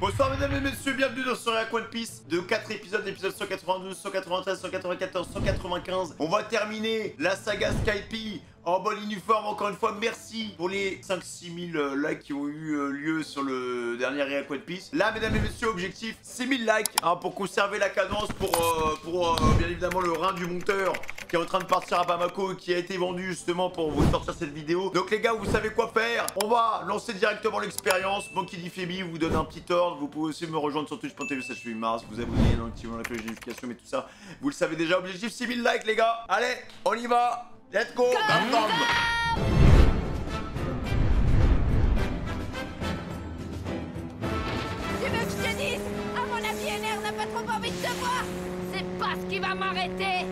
Bonsoir mesdames et messieurs, bienvenue dans ce Réac One Piece de 4 épisodes, épisode 192, 193, 194, 195. On va terminer la saga Skypiea en bonne uniforme. Encore une fois, merci pour les 5-6 000 likes qui ont eu lieu sur le dernier Réac One Piece. Là, mesdames et messieurs, objectif 6 000 likes hein, pour conserver la cadence, pour bien évidemment le rein du monteur qui est en train de partir à Bamako et qui a été vendu justement pour vous sortir cette vidéo. Donc les gars, vous savez quoi faire. On va lancer directement l'expérience. Monkey D. Phoebe vous donne un petit ordre. Vous pouvez aussi me rejoindre sur twitch.tv/Mars, vous abonner, activer la cloche de notification, mais tout ça, vous le savez déjà. Objectif 6 000 likes les gars. Allez, on y va. Let's go. Bam, bam. Tu veux que je te dise? À mon avis, NR n'a pas trop envie de te voir. C'est pas ce qui va m'arrêter.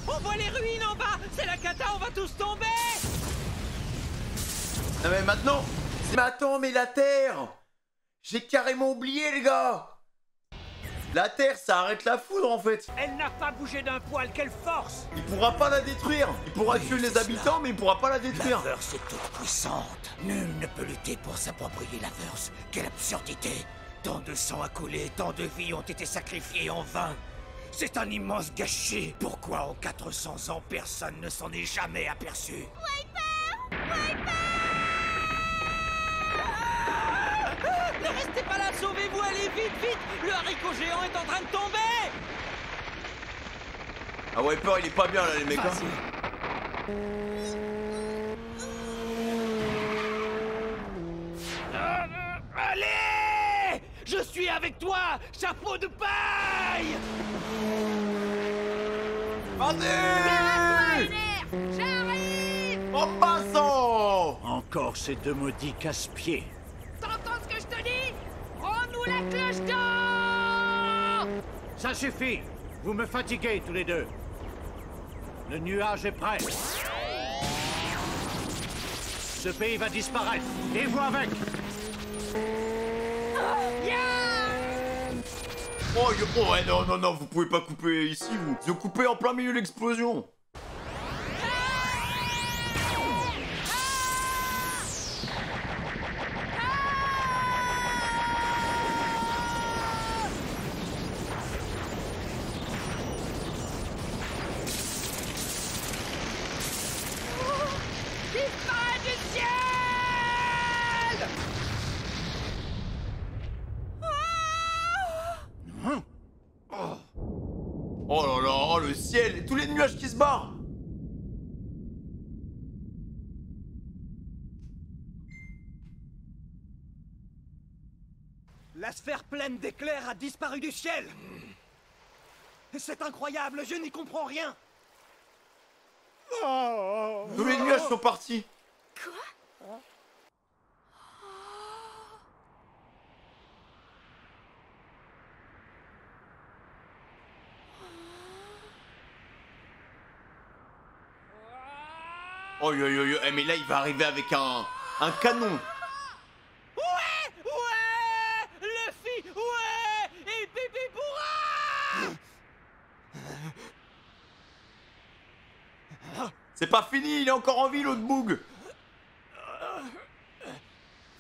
On voit les ruines en bas. C'est la cata, on va tous tomber. Non mais maintenant. Mais attends, mais la Terre. J'ai carrément oublié les gars. La Terre, ça arrête la foudre en fait. Elle n'a pas bougé d'un poil, quelle force! Il pourra pas la détruire. Il pourra tuer les habitants, mais il pourra pas la détruire. La Verse est toute puissante. Nul ne peut lutter pour s'approprier la Verse. Quelle absurdité! Tant de sang a coulé, tant de vies ont été sacrifiées en vain. C'est un immense gâchis. Pourquoi en 400 ans personne ne s'en est jamais aperçu? Ne restez pas là, sauvez-vous, allez vite, vite! Le haricot géant est en train de tomber! Ah Wiper, il est pas bien là les mecs. Hein. Allez! Je suis avec toi, chapeau de paille! Vas-y! J'arrive! En passant! Encore ces deux maudits casse-pieds. T'entends ce que je te dis? Rends-nous la cloche d'or! Ça suffit. Vous me fatiguez tous les deux. Le nuage est prêt. Ce pays va disparaître. Et vous avec. Oh ouais, non, non, non, vous pouvez pas couper ici, vous. Vous coupez en plein milieu de l'explosion. Disparaît du ciel! Oh là là, oh le ciel, tous les nuages qui se barrent. La sphère pleine d'éclairs a disparu du ciel! C'est incroyable, je n'y comprends rien! Tous les nuages sont partis. Oh yo yo yo, mais là il va arriver avec un canon. Ouais! Ouais! Luffy! Ouais! Et Pipi pourra! C'est pas fini, il est encore en vie l'autre boug.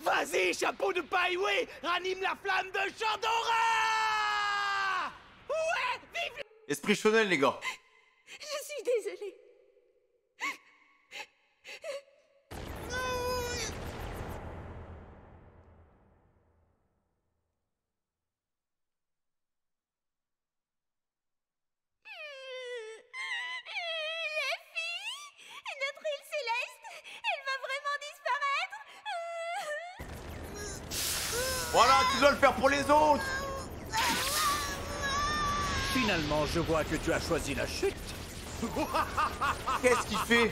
Vas-y, chapeau de paille, oui! Ranime la flamme de Chandora! Ouais! Vive Esprit Shonen les gars. Je suis désolée. Notre île céleste, elle va vraiment disparaître. Voilà, tu dois le faire pour les autres. Finalement, je vois que tu as choisi la chute. Qu'est-ce qu'il fait?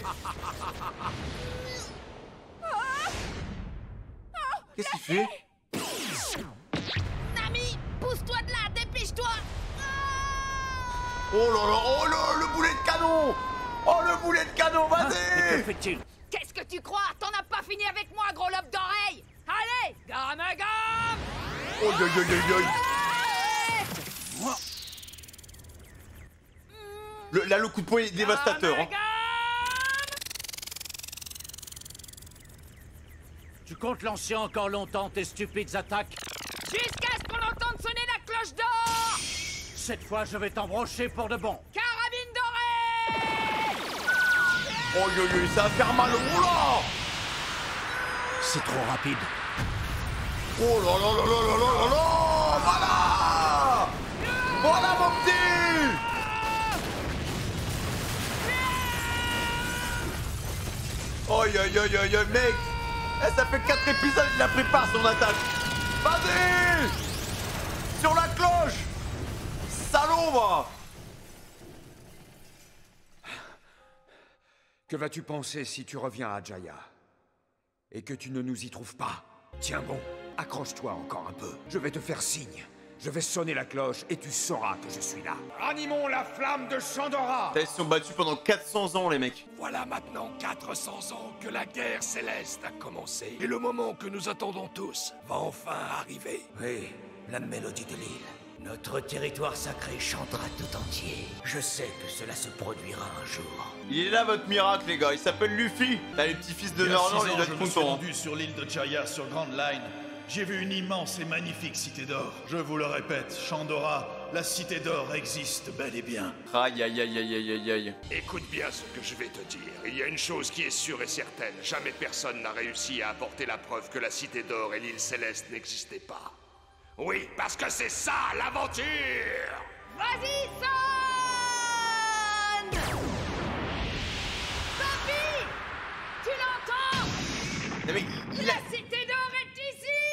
Qu'est-ce qu'il fait? Nami, pousse-toi de là, dépêche-toi. Oh là là, oh là, le boulet de canon. Oh le boulet de canon, Que vas-y. fait-il? Qu'est-ce que tu crois? T'en as pas fini avec moi, gros lobe d'oreille. Allez, gamme. Oh yo yo yo yo. Là le coup de poing est dévastateur. Hein. comptes lancer encore longtemps tes stupides attaques? Jusqu'à ce qu'on entende sonner la cloche d'or! Cette fois, je vais t'embrocher pour de bon. Carabine dorée! Oh yo yo, ça va faire mal. Oh là! C'est trop rapide. Oh là là là là là là là là! Voilà! Voilà mon petit! Aïe aïe aïe aïe aïe, mec! Eh, ça fait 4 épisodes qu'il a prépare son attaque! Vas-y! Sur la cloche! Salaud, va! Que vas-tu penser si tu reviens à Jaya et que tu ne nous y trouves pas? Tiens bon, accroche-toi encore un peu. Je vais te faire signe. Je vais sonner la cloche et tu sauras que je suis là. Ranimons la flamme de Chandora! Ils se sont battus pendant 400 ans, les mecs. Voilà maintenant 400 ans que la guerre céleste a commencé. Et le moment que nous attendons tous va enfin arriver. Oui, la mélodie de l'île. Notre territoire sacré chantera tout entier. Je sais que cela se produira un jour. Il est là votre miracle, les gars. Il s'appelle Luffy. T'as les petits-fils de Il y a Norland, 6 il ans, doit je être me suis content. rendu sur l'île de Jaya sur Grand Line. J'ai vu une immense et magnifique cité d'or. Je vous le répète, Chandora, la cité d'or existe bel et bien. Aïe aïe aïe aïe aïe aïe aïe. Écoute bien ce que je vais te dire. Il y a une chose qui est sûre et certaine. Jamais personne n'a réussi à apporter la preuve que la cité d'or et l'île céleste n'existaient pas. Oui, parce que c'est ça l'aventure! Vas-y, sonne! Papy! Tu l'entends? Non, mais il a... La cité d'or est ici!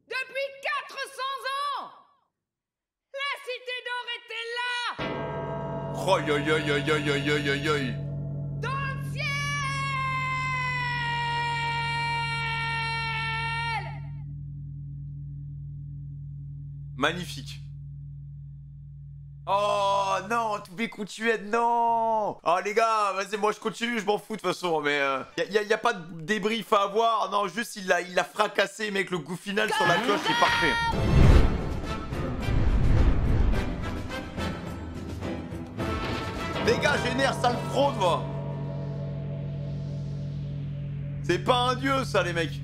Depuis 400 ans! La cité d'or était là! Oh aïe aïe aïe aïe aïe aïe aïe aïe aïe. Dans le ciel! Magnifique. Oh non, tous mes coups tués, non. Oh les gars, vas-y, moi je continue, je m'en fous de toute façon, mais y a pas de débrief à avoir, non, juste il l'a fracassé, mec, le coup final sur la cloche est parfait. Les gars, génère, sale fraude, va. C'est pas un dieu, ça, les mecs.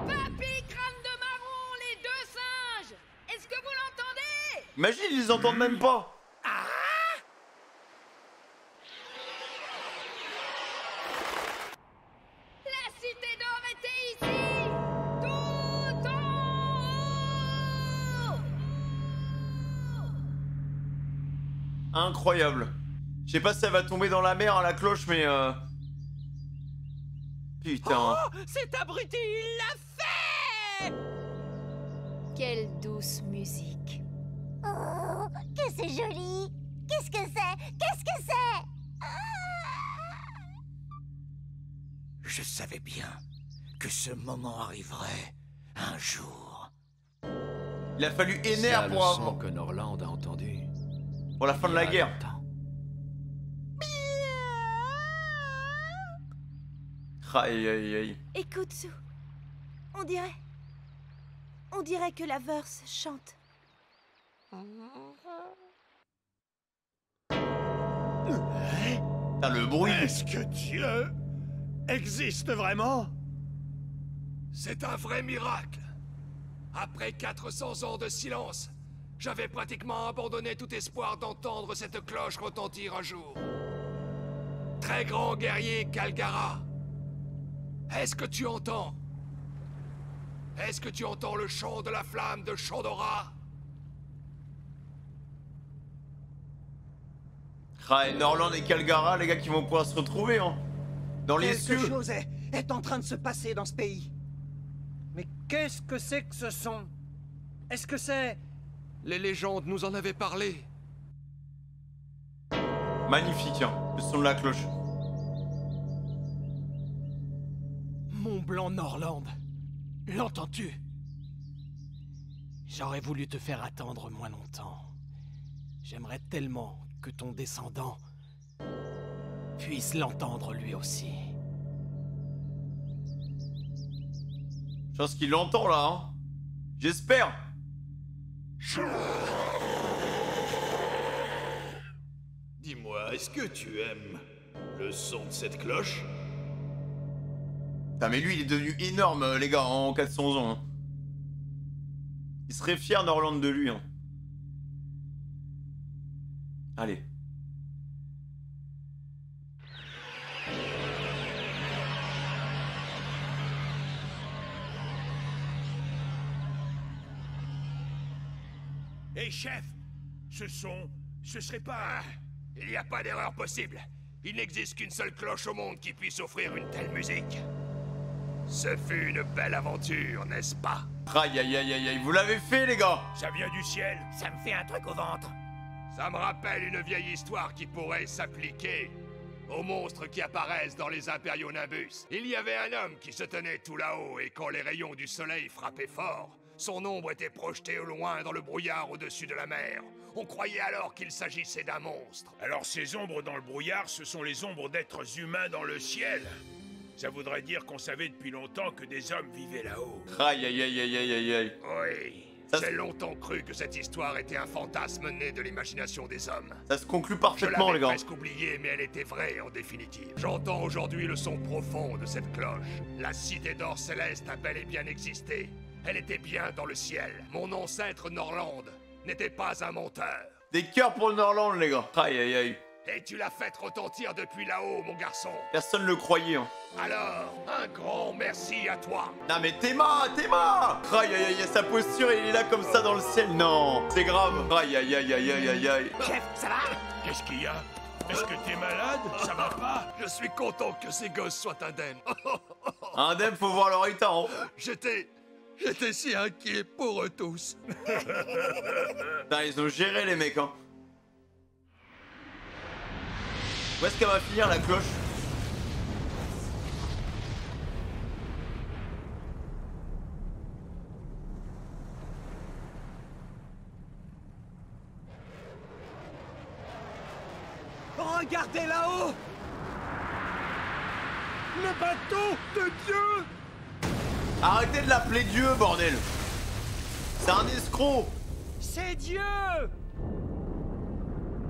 Papy, crâne de marron, les deux singes! Est-ce que vous l'entendez? Imagine, ils les entendent même pas. La cité d'or était ici! Tout en haut! Incroyable. Je sais pas si ça va tomber dans la mer à la cloche, mais putain. Oh, cet abruti, il l'a fait! Quelle douce musique! Oh, que c'est joli! Qu'est-ce que c'est? Qu'est-ce que c'est? Je savais bien que ce moment arriverait un jour. Il a fallu C'est énerve la pour leçon avoir... que Norland a entendue. pour la fin de la Il y a guerre. longtemps. Aïe aïe aïe. Écoute, Sue. On dirait que la verse chante. Putain, le bruit. Est-ce que Dieu existe vraiment? C'est un vrai miracle. Après 400 ans de silence, j'avais pratiquement abandonné tout espoir d'entendre cette cloche retentir un jour. Très grand guerrier Kalgara, est-ce que tu entends? Est-ce que tu entends le chant de la flamme de Chandora? Ah, et Norland et Kalgara, les gars qui vont pouvoir se retrouver, hein. Dans les Quelque cieux. chose est en train de se passer dans ce pays. Mais qu'est-ce que c'est que ce son? Est-ce que c'est... Les légendes nous en avaient parlé. Magnifique, hein. Le son de la cloche. Mont Blanc Norland, l'entends-tu? J'aurais voulu te faire attendre moins longtemps. J'aimerais tellement que ton descendant puisse l'entendre lui aussi. Je pense qu'il l'entend là, hein. J'espère. est-ce que tu aimes le son de cette cloche? Putain, mais lui, il est devenu énorme, les gars, en 400 ans. Hein. Il serait fier Norland de lui. Hein. Allez. Hé, chef, ce serait pas... Il n'y a pas d'erreur possible. Il n'existe qu'une seule cloche au monde qui puisse offrir une telle musique. Ce fut une belle aventure, n'est-ce pas? Aïe aïe aïe aïe aïe, vous l'avez fait les gars. Ça vient du ciel. Ça me fait un truc au ventre. Ça me rappelle une vieille histoire qui pourrait s'appliquer aux monstres qui apparaissent dans les impériaux Nimbus. Il y avait un homme qui se tenait tout là-haut et quand les rayons du soleil frappaient fort, son ombre était projetée au loin dans le brouillard au-dessus de la mer. On croyait alors qu'il s'agissait d'un monstre. Alors ces ombres dans le brouillard, ce sont les ombres d'êtres humains dans le ciel. Ça voudrait dire qu'on savait depuis longtemps que des hommes vivaient là-haut. Aïe aïe aïe aïe aïe aïe aïe. Oui, j'ai longtemps cru que cette histoire était un fantasme né de l'imagination des hommes. Ça se conclut Je parfaitement les l'avais gars. presque oublié, mais elle était vraie en définitive. J'entends aujourd'hui le son profond de cette cloche. La cité d'or céleste a bel et bien existé. Elle était bien dans le ciel. Mon ancêtre Norland n'était pas un menteur. Des cœurs pour le Norland les gars. Aïe aïe aïe. Et tu l'as fait retentir depuis là-haut, mon garçon. Personne le croyait. Hein. Alors, un grand merci à toi. Non mais Théma. Aïe aïe aïe, sa posture il est là comme ça dans le ciel. Non, c'est grave. Aïe aïe aïe aïe aïe aïe aïe. Chef, ça va? Qu'est-ce qu'il y a? Est-ce que t'es malade? Ça va pas? Je suis content que ces gosses soient indemnes. Indemne, faut voir leur état. Hein. J'étais si inquiet pour eux tous. Putain, ils ont géré les mecs. Hein. Où est-ce qu'elle va finir la cloche? Regardez là-haut! Le bateau de Dieu! Arrêtez de l'appeler Dieu, bordel! C'est un escroc! C'est Dieu!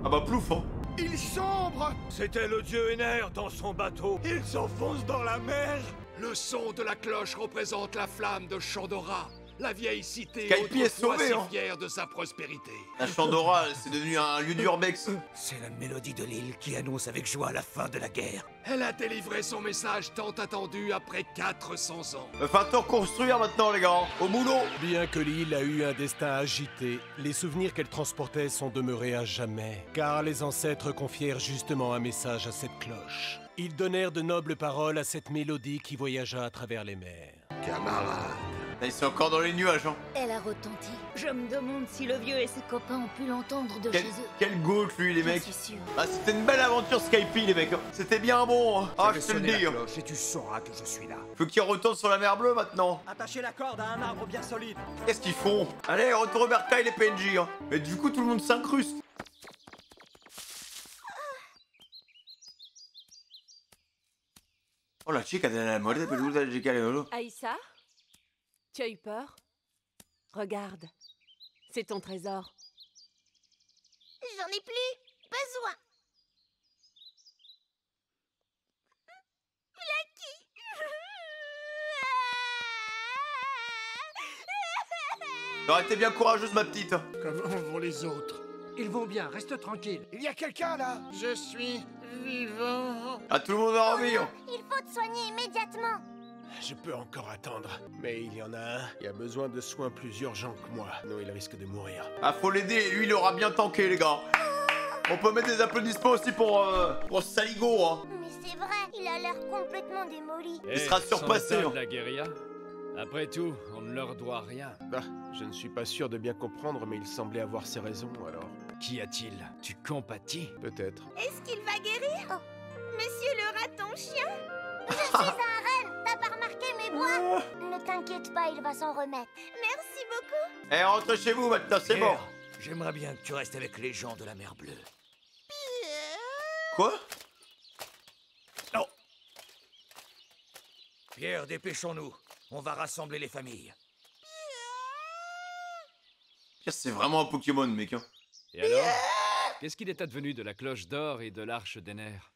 Ah bah plouf, hein! Il sombre! C'était le dieu Ener dans son bateau. Il s'enfonce dans la mer! Le son de la cloche représente la flamme de Chandora, la vieille cité Skypiea est autrefois sauvé, si hein. fière de sa prospérité. La Chandora, c'est devenu un lieu d'urbex. C'est la mélodie de l'île qui annonce avec joie la fin de la guerre. Elle a délivré son message tant attendu après 400 ans. Va falloir reconstruire maintenant, les gars. Au boulot. Bien que l'île a eu un destin agité, les souvenirs qu'elle transportait sont demeurés à jamais, car les ancêtres confièrent justement un message à cette cloche. Ils donnèrent de nobles paroles à cette mélodie qui voyagea à travers les mers. Camarade. Ils sont encore dans les nuages, hein. Elle a retenti. Je me demande si le vieux et ses copains ont pu l'entendre de chez eux. Quel goat, lui, les mecs. J'en suis sûre. Ah, c'était une belle aventure, Skypiea, les mecs. Hein. C'était bien bon. Hein. Ah, je te le dis. Hein. Et tu sauras que je suis là. Faut qu'ils retournent sur la mer bleue, maintenant. Attachez la corde à un arbre bien solide. Qu'est-ce qu'ils font? Allez, retour au bercail, les PNJ. Hein. Et du coup, tout le monde s'incruste. Oh, la chica de la mole, peluda de Gicalero. Aïssa, tu as eu peur? Regarde, c'est ton trésor. J'en ai plus besoin. T'aurais été bien courageuse, ma petite. Comment vont les autres? Ils vont bien, reste tranquille. Il y a quelqu'un là! Je suis vivant. Ah, tout le monde va en vie. Hein. Il faut te soigner immédiatement. Je peux encore attendre, mais il y en a un qui a besoin de soins plus urgents que moi, sinon il risque de mourir. Ah, faut l'aider. Lui, il aura bien tanké, les gars. On peut mettre des applaudissements aussi pour Saligo. Hein. Mais c'est vrai, il a l'air complètement démoli. Il sera surpassé. Hein. La guérilla. Après tout, on ne leur doit rien. Bah, je ne suis pas sûr de bien comprendre, mais il semblait avoir ses raisons, alors. Qu'y a-t-il? Tu compatis? Peut-être. Est-ce qu'il va guérir? Monsieur le raton chien? Je suis un renne, t'as pas remarqué mes bois? Ne t'inquiète pas, il va s'en remettre. Merci beaucoup. Eh, rentrez chez vous maintenant, c'est bon. Pierre, j'aimerais bien que tu restes avec les gens de la mer bleue. Quoi? Non. Pierre, dépêchons-nous. On va rassembler les familles. C'est vraiment un Pokémon, mec. Hein. Et alors? Qu'est-ce qu'il est advenu de la cloche d'or et de l'arche des nerfs?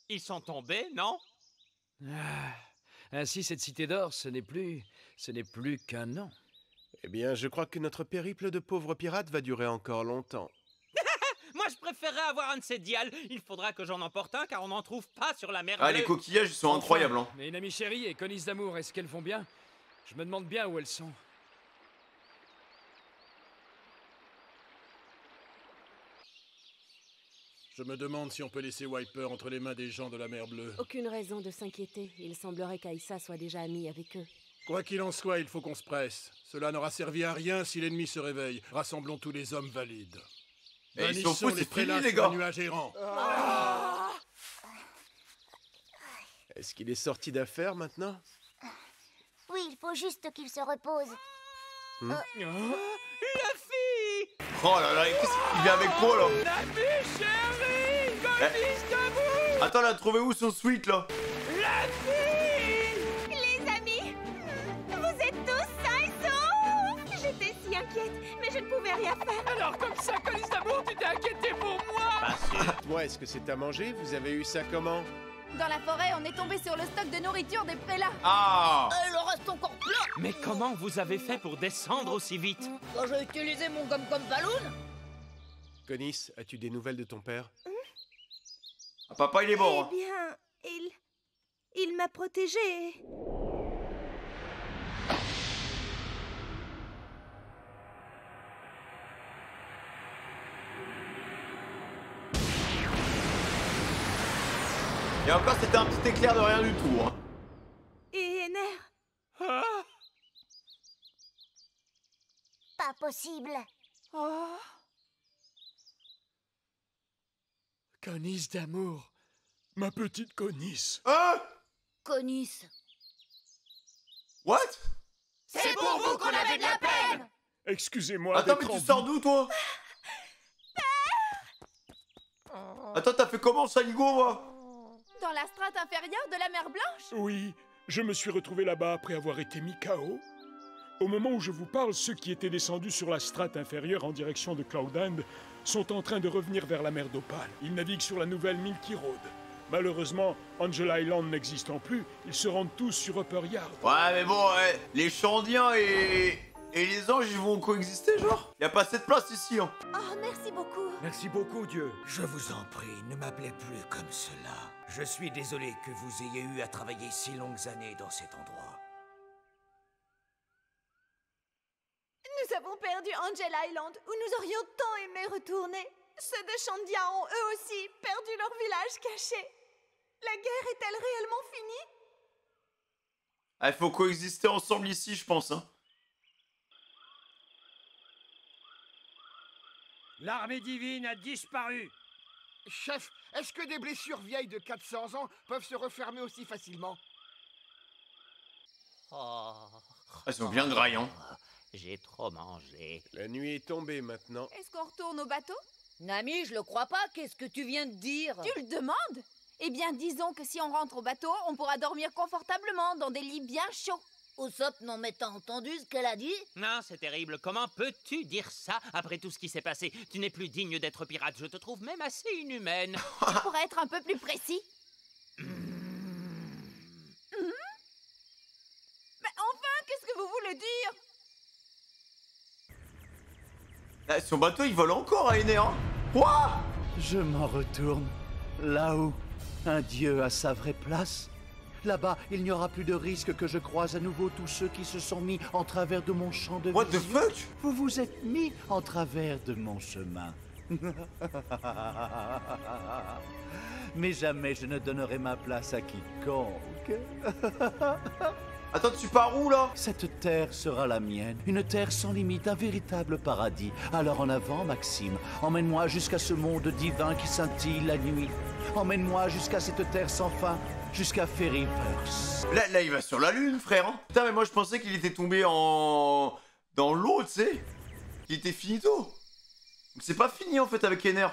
Ils sont tombés, non? Ainsi, cette cité d'or, ce n'est plus qu'un nom. Eh bien, je crois que notre périple de pauvres pirates va durer encore longtemps. Moi, je préférerais avoir un de ces dials. Il faudra que j'en emporte un, car on n'en trouve pas sur la mer Ah, bleue. les coquillages, ils sont Enfin, incroyables, hein. Mes amies chéries et Conis d'amour, est-ce qu'elles vont bien? Je me demande bien où elles sont. Je me demande si on peut laisser Wiper entre les mains des gens de la mer Bleue. Aucune raison de s'inquiéter. Il semblerait qu'Aïssa soit déjà amie avec eux. Quoi qu'il en soit, il faut qu'on se presse. Cela n'aura servi à rien si l'ennemi se réveille. Rassemblons tous les hommes valides. Eh, ils sont fous, c'est fini, prélats les sur un gars. nuage errant. Est-ce qu'il est sorti d'affaire maintenant? Oui, il faut juste qu'il se repose. La fille! Oh là là, qu'est-ce qu'il vient avec quoi, là? La fille chérie! Conis d'amour! Attends, elle a trouvé où son sweat, là? La fille! Les amis, vous êtes tous sains et saufs. J'étais si inquiète, mais je ne pouvais rien faire. Alors comme ça, Conis d'amour, tu t'es inquiété pour moi? Moi, est-ce que c'est à manger? Vous avez eu ça comment? Dans la forêt, on est tombé sur le stock de nourriture des prélats. Ah! Il en reste encore plein. Mais comment vous avez fait pour descendre aussi vite? Quand j'ai utilisé mon gomme-gomme ballon. Conis, as-tu des nouvelles de ton père? Ah, papa, il est mort. Eh bien, il m'a protégée. Et encore, c'était un petit éclair de rien du tout, hein. Et Ener? Pas possible. Oh. Conis d'amour. Ma petite Conis. Hein? Conis. What? C'est pour vous qu'on avait de la peine. Excusez-moi. Attends, mais tu sors d'où, toi? Attends, t'as fait comment, Saligo, moi? Dans la strate inférieure de la mer Blanche. Oui, je me suis retrouvé là-bas après avoir été mis KO. Au moment où je vous parle, ceux qui étaient descendus sur la strate inférieure en direction de Cloudland sont en train de revenir vers la mer d'Opale. Ils naviguent sur la nouvelle Milky Road. Malheureusement, Angel Island n'existant plus, ils se rendent tous sur Upper Yard. Ouais, mais bon, ouais, les Chandiens et les anges, ils vont coexister, genre? Y a pas assez de place ici, hein. Oh, merci beaucoup. Merci beaucoup, Dieu. Je vous en prie, ne m'appelez plus comme cela. Je suis désolé que vous ayez eu à travailler si longues années dans cet endroit. Nous avons perdu Angel Island, où nous aurions tant aimé retourner. Ceux de Chandia ont eux aussi perdu leur village caché. La guerre est-elle réellement finie? Ah, il faut coexister ensemble ici, je pense, hein. L'armée divine a disparu. Chef, est-ce que des blessures vieilles de 400 ans peuvent se refermer aussi facilement? Oh. Elles sont bien graillants. J'ai trop mangé. La nuit est tombée maintenant. Est-ce qu'on retourne au bateau? Nami, je le crois pas. Qu'est-ce que tu viens de dire? Tu le demandes? Eh bien, disons que si on rentre au bateau, on pourra dormir confortablement dans des lits bien chauds. Usopp, non mais t'as entendu ce qu'elle a dit? Non, c'est terrible. Comment peux-tu dire ça après tout ce qui s'est passé? Tu n'es plus digne d'être pirate. Je te trouve même assez inhumaine. Tu pourrais être un peu plus précis? Mais enfin, qu'est-ce que vous voulez dire? Ah, son bateau, il vole encore à Ener, hein. Quoi? Je m'en retourne. Là-haut, un dieu a sa vraie place. Là-bas, il n'y aura plus de risque que je croise à nouveau tous ceux qui se sont mis en travers de mon champ de vision. What the fuck? Vous vous êtes mis en travers de mon chemin. Mais jamais je ne donnerai ma place à quiconque. Attends, tu pars où, là? Cette terre sera la mienne, une terre sans limite, un véritable paradis. Alors en avant, Maxime, emmène-moi jusqu'à ce monde divin qui scintille la nuit. Emmène-moi jusqu'à cette terre sans fin, jusqu'à Fairyverse. Là, il va sur la lune, frère, hein. Putain, mais moi, je pensais qu'il était tombé dans l'eau, tu sais. Qu'il était finito. C'est pas fini, en fait, avec Ener.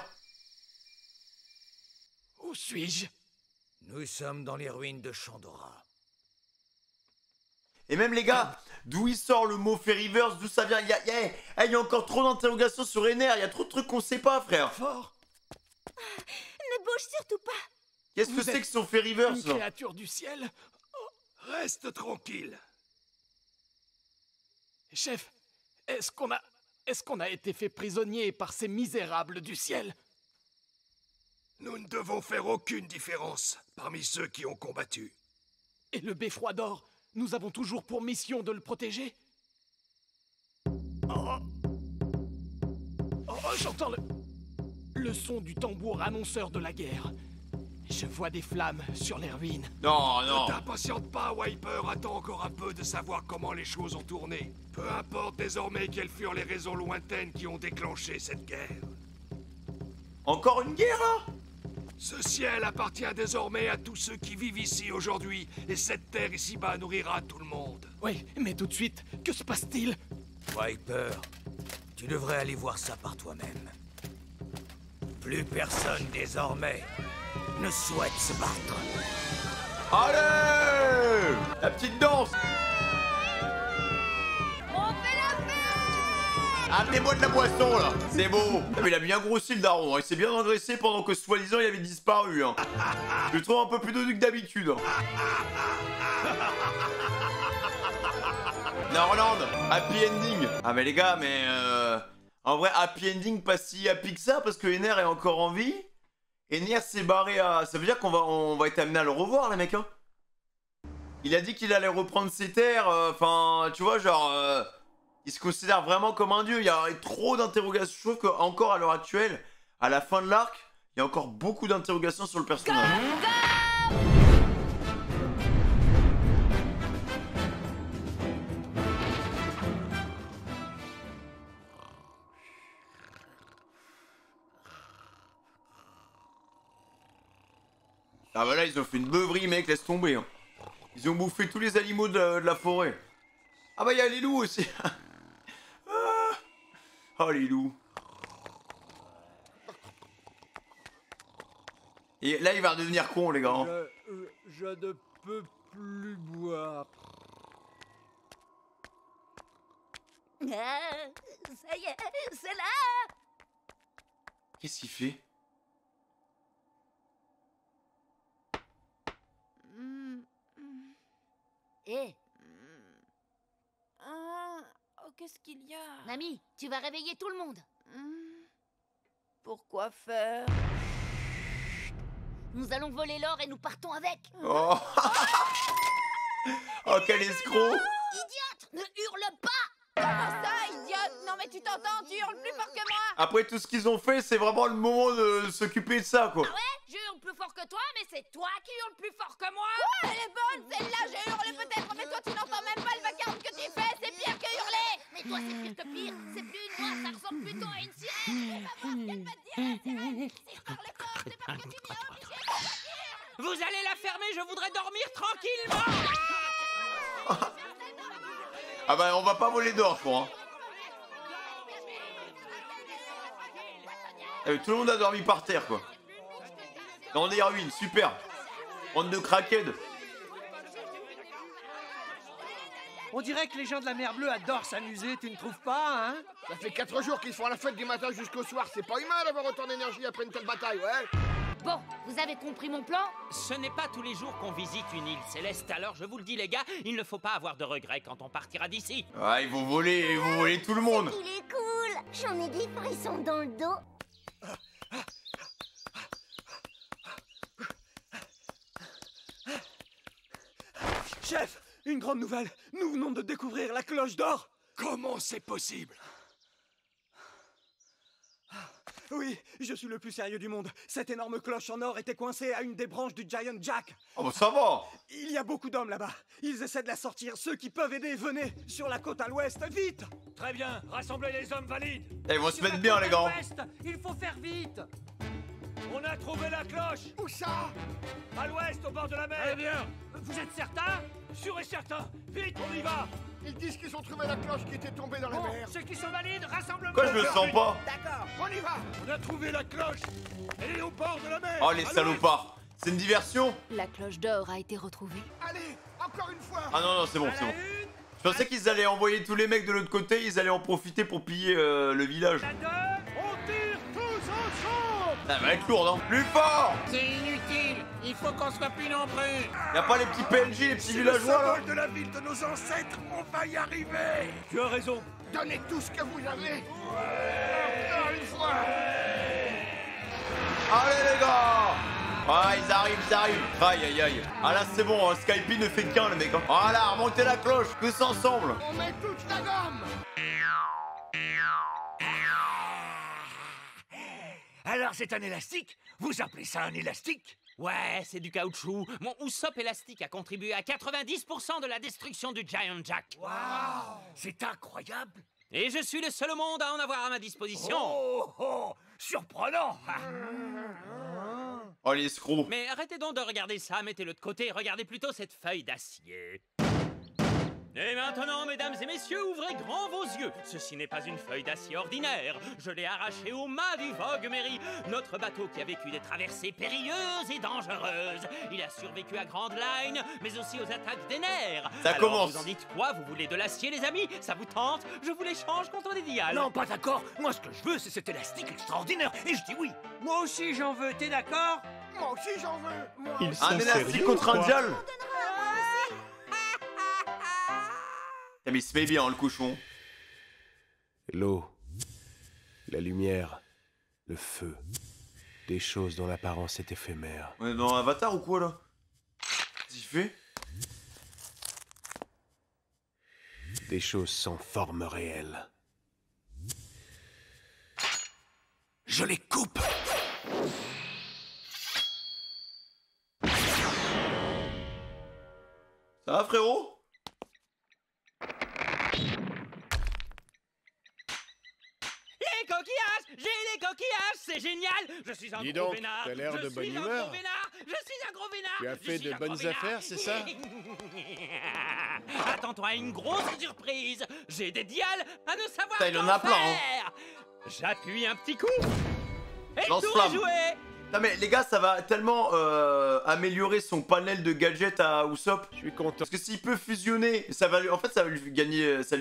Où suis-je? Nous sommes dans les ruines de Chandora. Et même les gars, d'où il sort le mot Fairyverse, d'où ça vient, il y a encore trop d'interrogations sur Ener, il y a trop de trucs qu'on sait pas, frère. Fort. Ne bouge surtout pas. Qu'est-ce que c'est que son Fairyverse, une créature du ciel. Reste tranquille. Chef, est-ce qu'on a été fait prisonnier par ces misérables du ciel? Nous ne devons faire aucune différence parmi ceux qui ont combattu. Et le beffroi d'or, nous avons toujours pour mission de le protéger? Oh, j'entends le son du tambour annonceur de la guerre. Je vois des flammes sur les ruines. Non. Ne t'impatiente pas, Wiper. Attends encore un peu de savoir comment les choses ont tourné. Peu importe désormais quelles furent les raisons lointaines qui ont déclenché cette guerre. Encore une guerre, là? Ce ciel appartient désormais à tous ceux qui vivent ici aujourd'hui, et cette terre ici-bas nourrira tout le monde. Oui, mais tout de suite, que se passe-t-il? Wiper, tu devrais aller voir ça par toi-même. Plus personne désormais ne souhaite se battre. Allez! La petite danse! On fait la fête! Amenez-moi de la boisson, là! C'est beau! Mais il a bien grossi, le daron, hein. Il s'est bien engraissé pendant que, soi-disant, il avait disparu, hein. Je le trouve un peu plus dodu que d'habitude, hein. Norland, happy ending! Ah, mais les gars, mais en vrai, happy ending pas si happy que ça, parce que Ener est encore en vie. Ener s'est barré à... Ça veut dire qu'on va être amené à le revoir, les mecs, hein. Il a dit qu'il allait reprendre ses terres, enfin, tu vois, genre... il se considère vraiment comme un dieu, il y a trop d'interrogations. Je trouve qu'encore à l'heure actuelle, à la fin de l'arc, il y a encore beaucoup d'interrogations sur le personnage. Ah bah là ils ont fait une beuverie mec, laisse tomber hein. Ils ont bouffé tous les animaux de la forêt. Ah bah il y a les loups aussi. Oh les loups. Et là il va devenir con les gars. Je ne peux plus boire. Ça y est, c'est là. Qu'est-ce qu'il fait? Hé Oh, qu'est-ce qu'il y a? Nami, tu vas réveiller tout le monde. Pourquoi faire? Nous allons voler l'or et nous partons avec. Oh, oh quel escroc. Idiote, ne hurle pas. Comment ça, idiote? Non mais tu t'entends, tu hurles plus fort que moi. Après tout ce qu'ils ont fait, c'est vraiment le moment de s'occuper de ça quoi. Ah ouais? Je hurle plus fort que toi, mais c'est toi qui hurles plus fort que moi. Ouais, elle est bonne, celle-là, j'ai hurlé peut-être, mais toi tu n'entends même pas le vacarme que tu fais, c'est pire que hurler. Mais toi c'est pire que pire, c'est plus une voix, ça ressemble plutôt à une sirène. C'est parce que tu m'y as obligé. Vous allez la fermer, je voudrais dormir tranquillement. Ah bah on va pas voler d'or je crois hein. Tout le monde a dormi par terre quoi. Dans des ruines, super. Bande de crackheads. On dirait que les gens de la mer Bleue adorent s'amuser, tu ne trouves pas, hein? Ça fait 4 jours qu'ils font la fête du matin jusqu'au soir. C'est pas humain d'avoir autant d'énergie après une telle bataille, ouais? Bon, vous avez compris mon plan? Ce n'est pas tous les jours qu'on visite une île céleste, alors je vous le dis les gars, il ne faut pas avoir de regrets quand on partira d'ici. Ah, ils vont voler tout le monde. Il est cool. J'en ai des frissons dans le dos. Chef, une grande nouvelle. Nous venons de découvrir la cloche d'or. Comment c'est possible? Oui, je suis le plus sérieux du monde. Cette énorme cloche en or était coincée à une des branches du Giant Jack. Oh bah ça va. Il y a beaucoup d'hommes là-bas. Ils essaient de la sortir. Ceux qui peuvent aider, venez. Sur la côte à l'ouest, vite. Très bien, rassemblez les hommes valides. Ils vont se mettre bien les gars. Il faut faire vite. On a trouvé la cloche. Où ça? À l'ouest, au bord de la mer. Eh bien, vous êtes certain? Sûr et certain. Vite, on y va. Ils disent qu'ils ont trouvé la cloche qui était tombée dans la mer. Ceux qui sont valides, rassemblement. Quoi je le sens pas? D'accord, on y va. On a trouvé la cloche. Elle est au bord de la mer. Oh les salopards. C'est une diversion? La cloche d'or a été retrouvée. Allez, encore une fois. Ah non non c'est bon c'est bon. Une, Je pensais qu'ils allaient envoyer tous les mecs de l'autre côté, ils allaient en profiter pour piller le village. On tire tous ensemble. Ça va être lourd, non? Plus fort! C'est inutile. Il faut qu'on soit plus nombreux. Y'a pas les petits PNJ, les petits villageois là? C'est le symbole de la ville de nos ancêtres. On va y arriver. Tu as raison. Donnez tout ce que vous avez. Encore une fois. Allez les gars! Ah, ils arrivent. Aïe, aïe, aïe. Ah là, c'est bon, Skype ne fait qu'un, le mec. Hein. Voilà, remontez la cloche, tous ensemble. On met toute la gomme. Alors c'est un élastique? Vous appelez ça un élastique? Ouais, c'est du caoutchouc. Mon Usopp élastique a contribué à 90% de la destruction du Giant Jack. Waouh! C'est incroyable! Et je suis le seul au monde à en avoir à ma disposition. Oh, surprenant! Oh, les escrocs. Mais arrêtez donc de regarder ça, mettez-le de côté, regardez plutôt cette feuille d'acier. Et maintenant, mesdames et messieurs, ouvrez grand vos yeux. Ceci n'est pas une feuille d'acier ordinaire. Je l'ai arrachée aux mains du Vogue Mary, notre bateau qui a vécu des traversées périlleuses et dangereuses. Il a survécu à Grand Line, mais aussi aux attaques des nerfs. Ça Alors, commence. vous en dites quoi? Vous voulez de l'acier, les amis? Ça vous tente? Je vous l'échange contre des dials. Non, pas d'accord. Moi, ce que je veux, c'est cet élastique extraordinaire. Et je dis oui. Moi aussi j'en veux, t'es d'accord? Moi aussi j'en veux. Moi. Ils sont Un élastique sérieux, contre un quoi? dial. Mais il se met bien, le cochon. L'eau, la lumière, le feu, des choses dont l'apparence est éphémère. On est dans Avatar ou quoi là? Qu'est-ce qu'il fait? Des choses sans forme réelle. Je les coupe. Ça va, frérot? Les coquillages! J'ai les coquillages! C'est génial! Je suis un Dis gros donc, vénard! t'as l'air de bonne humeur. Je suis un gros vénard! Tu as fait de bonnes affaires, c'est ça? Attends-toi à une grosse surprise! J'ai des dials à ne savoir Putain, il en qu'en a plein, hein. faire. J'appuie un petit coup! Et Lance tout est flamme. joué! Non mais les gars, ça va tellement améliorer son panel de gadgets à Usopp. Je suis content. Parce que s'il peut fusionner, ça va lui, en fait, ça va lui gagner, ça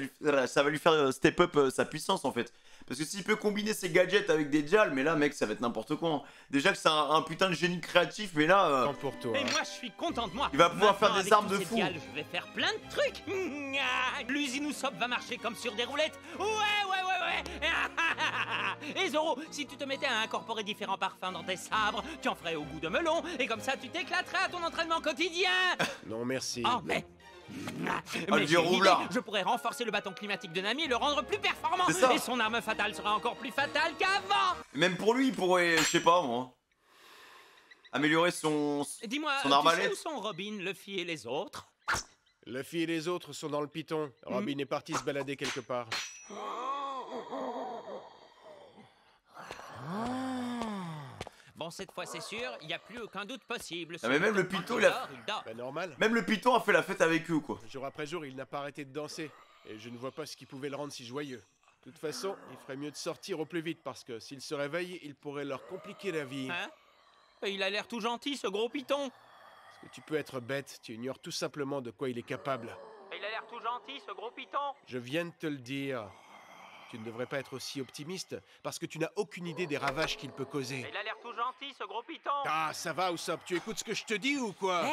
va lui faire step up sa puissance en fait. Parce que s'il peut combiner ses gadgets avec des dials, mais là mec, ça va être n'importe quoi. Hein. Déjà que c'est un putain de génie créatif, mais là. Pour toi. Et moi, je suis content de moi. Il va pouvoir faire Maintenant, des armes avec de tous fou. ces dials, je vais faire plein de trucs. L'usine Usopp va marcher comme sur des roulettes. Ouais. Et Zoro, si tu te mettais à incorporer différents parfums dans tes sabres, tu en ferais au goût de melon, et comme ça, tu t'éclaterais à ton entraînement quotidien. Non, merci. Oh, mais le vieux j'ai une idée, roublard. je pourrais renforcer le bâton climatique de Nami et le rendre plus performant. C'est ça. Et son arme fatale sera encore plus fatale qu'avant. Même pour lui, il pourrait, je sais pas moi, améliorer son Dis-moi, son tu sais arbalète. où sont Robin, Luffy et les autres? Luffy et les autres sont dans le piton. Robin est parti se balader quelque part. Bon, cette fois c'est sûr, il n'y a plus aucun doute possible. Ah, mais même le piton, il a... Bah normal. Même le piton a fait la fête avec eux quoi. Jour après jour, il n'a pas arrêté de danser. Et je ne vois pas ce qui pouvait le rendre si joyeux. De toute façon, il ferait mieux de sortir au plus vite parce que s'il se réveille, il pourrait leur compliquer la vie. Hein? Il a l'air tout gentil, ce gros piton. Parce que tu peux être bête, tu ignores tout simplement de quoi il est capable. Il a l'air tout gentil, ce gros piton. Je viens de te le dire. Tu ne devrais pas être aussi optimiste parce que tu n'as aucune idée des ravages qu'il peut causer. Il a l'air tout gentil, ce gros piton. Ah, ça va, Usopp, tu écoutes ce que je te dis ou quoi?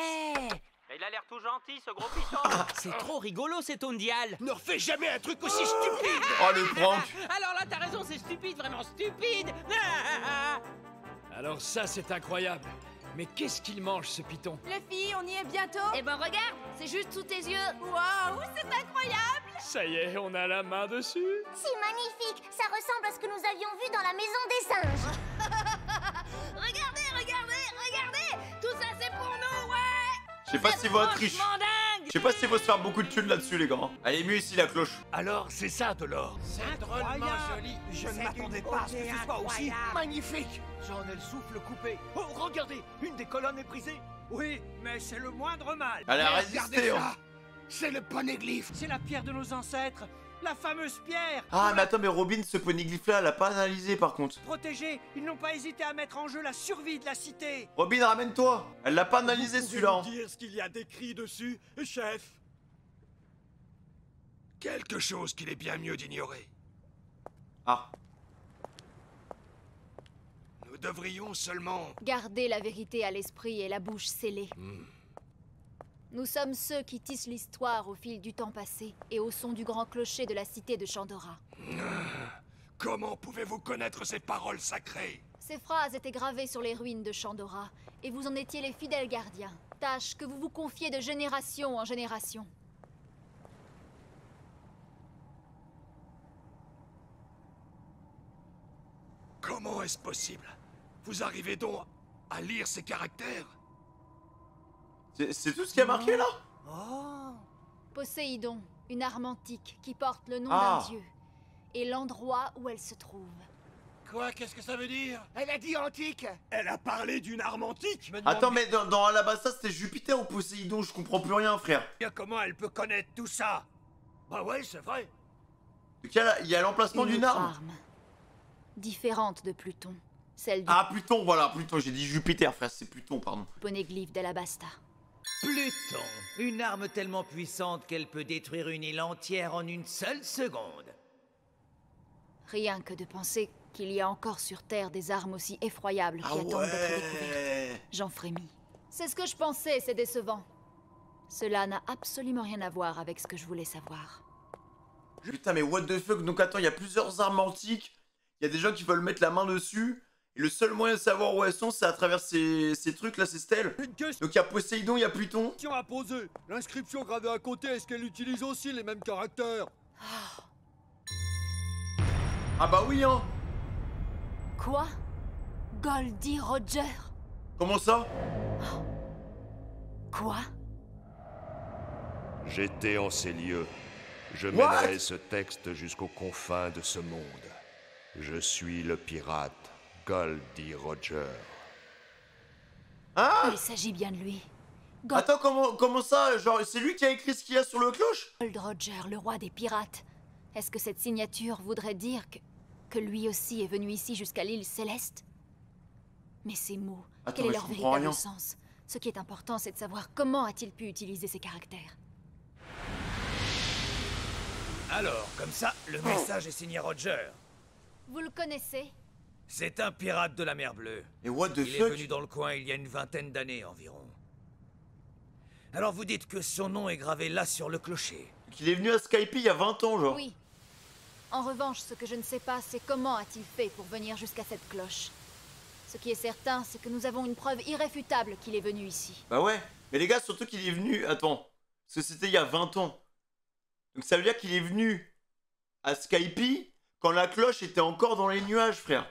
Il a l'air tout gentil, ce gros piton. C'est trop rigolo, cet ondial. Ne refais jamais un truc aussi stupide. Oh, le prank. Alors là, t'as raison, c'est stupide, vraiment stupide. Alors ça, c'est incroyable. Mais qu'est-ce qu'il mange, ce piton? Luffy, on y est bientôt. Eh ben regarde, c'est juste sous tes yeux. Waouh, c'est incroyable. Ça y est, on a la main dessus. C'est magnifique, ça ressemble à ce que nous avions vu dans la maison des singes. Regardez, tout ça c'est pour nous, ouais. Je sais pas s'il va tricher. Franchement dingue. Je sais pas s'il va se faire beaucoup de thunes là-dessus les gars. Elle est mieux ici la cloche. Alors, c'est ça de l'or. C'est drôlement joli. Je ne m'attendais pas à ce que ce soit aussi magnifique. J'en ai le souffle coupé. Oh, regardez, une des colonnes est brisée. Oui, mais c'est le moindre mal. Elle a Regardez résisté. ça. Hein. C'est le poneglyphe. C'est la pierre de nos ancêtres. La fameuse pierre. Ah mais attends, mais Robin, ce poneglyphe là, elle l'a pas analysé par contre. Protégés, ils n'ont pas hésité à mettre en jeu la survie de la cité. Robin, ramène-toi. Elle l'a pas analysé celui-là. Hein. Dire ce qu'il y a décrit dessus, chef. Quelque chose qu'il est bien mieux d'ignorer. Ah. Nous devrions seulement... Garder la vérité à l'esprit et la bouche scellée. Nous sommes ceux qui tissent l'histoire au fil du temps passé et au son du grand clocher de la cité de Chandora. Comment pouvez-vous connaître ces paroles sacrées? Ces phrases étaient gravées sur les ruines de Chandora, et vous en étiez les fidèles gardiens. Tâche que vous vous confiez de génération en génération. Comment est-ce possible? Vous arrivez donc à lire ces caractères? C'est tout ce qui a marqué là? Poséidon, une arme antique qui porte le nom Ah. d'un dieu, et l'endroit où elle se trouve. Quoi? Qu'est-ce que ça veut dire? Elle a dit antique. Elle a parlé d'une arme antique. Attends, mais dans Alabasta, c'était Jupiter ou Poséidon? Je comprends plus rien, frère. Comment elle peut connaître tout ça? Bah ouais, c'est vrai. Donc il y a l'emplacement Une d'une autre arme. Différente de Pluton. Celle du Ah, Pluton, voilà, Pluton, j'ai dit Jupiter, frère, c'est Pluton, pardon. poneglyphe d'Alabasta. Pluton, une arme tellement puissante qu'elle peut détruire une île entière en une seule seconde. Rien que de penser qu'il y a encore sur Terre des armes aussi effroyables qui Ah attendent d'être ouais. découvertes. J'en frémis. C'est ce que je pensais, c'est décevant. Cela n'a absolument rien à voir avec ce que je voulais savoir. Putain, mais what the fuck? Donc attends, il y a plusieurs armes antiques, il y a des gens qui veulent mettre la main dessus, et le seul moyen de savoir où elles sont, c'est à travers ces trucs là, ces stèles. Donc il y a Poséidon, il y a Pluton. Question à poser. L'inscription gravée à côté, est-ce qu'elle utilise aussi les mêmes caractères? Ah bah oui, hein. Quoi? Goldie Roger? Comment ça? Quoi? J'étais en ces lieux. Je What? mènerai ce texte jusqu'aux confins de ce monde. Je suis le pirate Goldie Roger. Hein? Il s'agit bien de lui. Attends, comment ça? Genre, c'est lui qui a écrit ce qu'il y a sur le cloche? Gold Roger, le roi des pirates. Est-ce que cette signature voudrait dire que lui aussi est venu ici jusqu'à l'île Céleste? Mais ces mots, Attends, quel est mais leur je comprends véritable rien. sens? Ce qui est important, c'est de savoir comment a-t-il pu utiliser ces caractères. Alors, comme ça, le message est signé Roger. Vous le connaissez? C'est un pirate de la mer Bleue. Et what the Il est fuck? venu dans le coin il y a une vingtaine d'années environ. Alors vous dites que son nom est gravé là sur le clocher. Qu'il est venu à Skype il y a 20 ans, genre. Oui. En revanche, ce que je ne sais pas, c'est comment a-t-il fait pour venir jusqu'à cette cloche. Ce qui est certain, c'est que nous avons une preuve irréfutable qu'il est venu ici. Bah ouais. Mais les gars, surtout qu'il est venu... Attends. Parce que c'était il y a 20 ans. Donc ça veut dire qu'il est venu à Skype quand la cloche était encore dans les nuages, frère.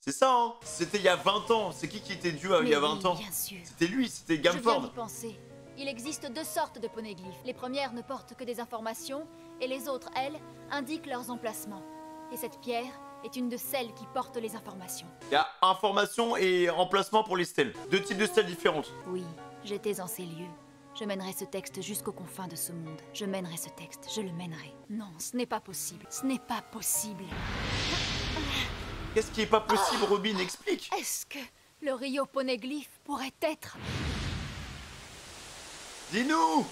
C'est ça, hein? C'était il y a 20 ans. C'est qui était dû il y a 20 ans? Bien sûr. C'était lui, c'était Je viens Gamford. d'y penser. Il existe deux sortes de poneglyphes. Les premières ne portent que des informations, et les autres, elles, indiquent leurs emplacements. Et cette pierre est une de celles qui portent les informations. Il y a information et emplacement pour les stèles. Deux types de stèles différentes. Oui, j'étais en ces lieux. Je mènerai ce texte jusqu'aux confins de ce monde. Je mènerai ce texte, je le mènerai. Non, ce n'est pas possible. Ce n'est pas possible. Qu'est-ce qui est pas possible, Robin? Explique. Est-ce que le Rio Poneglyph pourrait être... Dis-nous!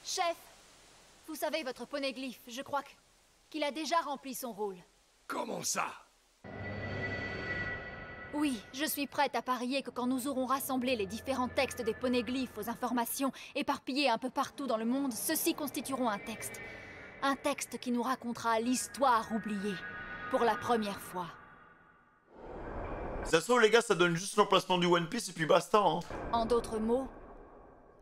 Chef, vous savez, votre poneglyphe, je crois qu'il a déjà rempli son rôle. Comment ça? Oui, je suis prête à parier que quand nous aurons rassemblé les différents textes des poneglyphes aux informations éparpillées un peu partout dans le monde, ceux-ci constitueront un texte. Un texte qui nous racontera l'histoire oubliée, pour la première fois. Ça se trouve, les gars, ça donne juste l'emplacement du One Piece et puis basta, hein. En d'autres mots,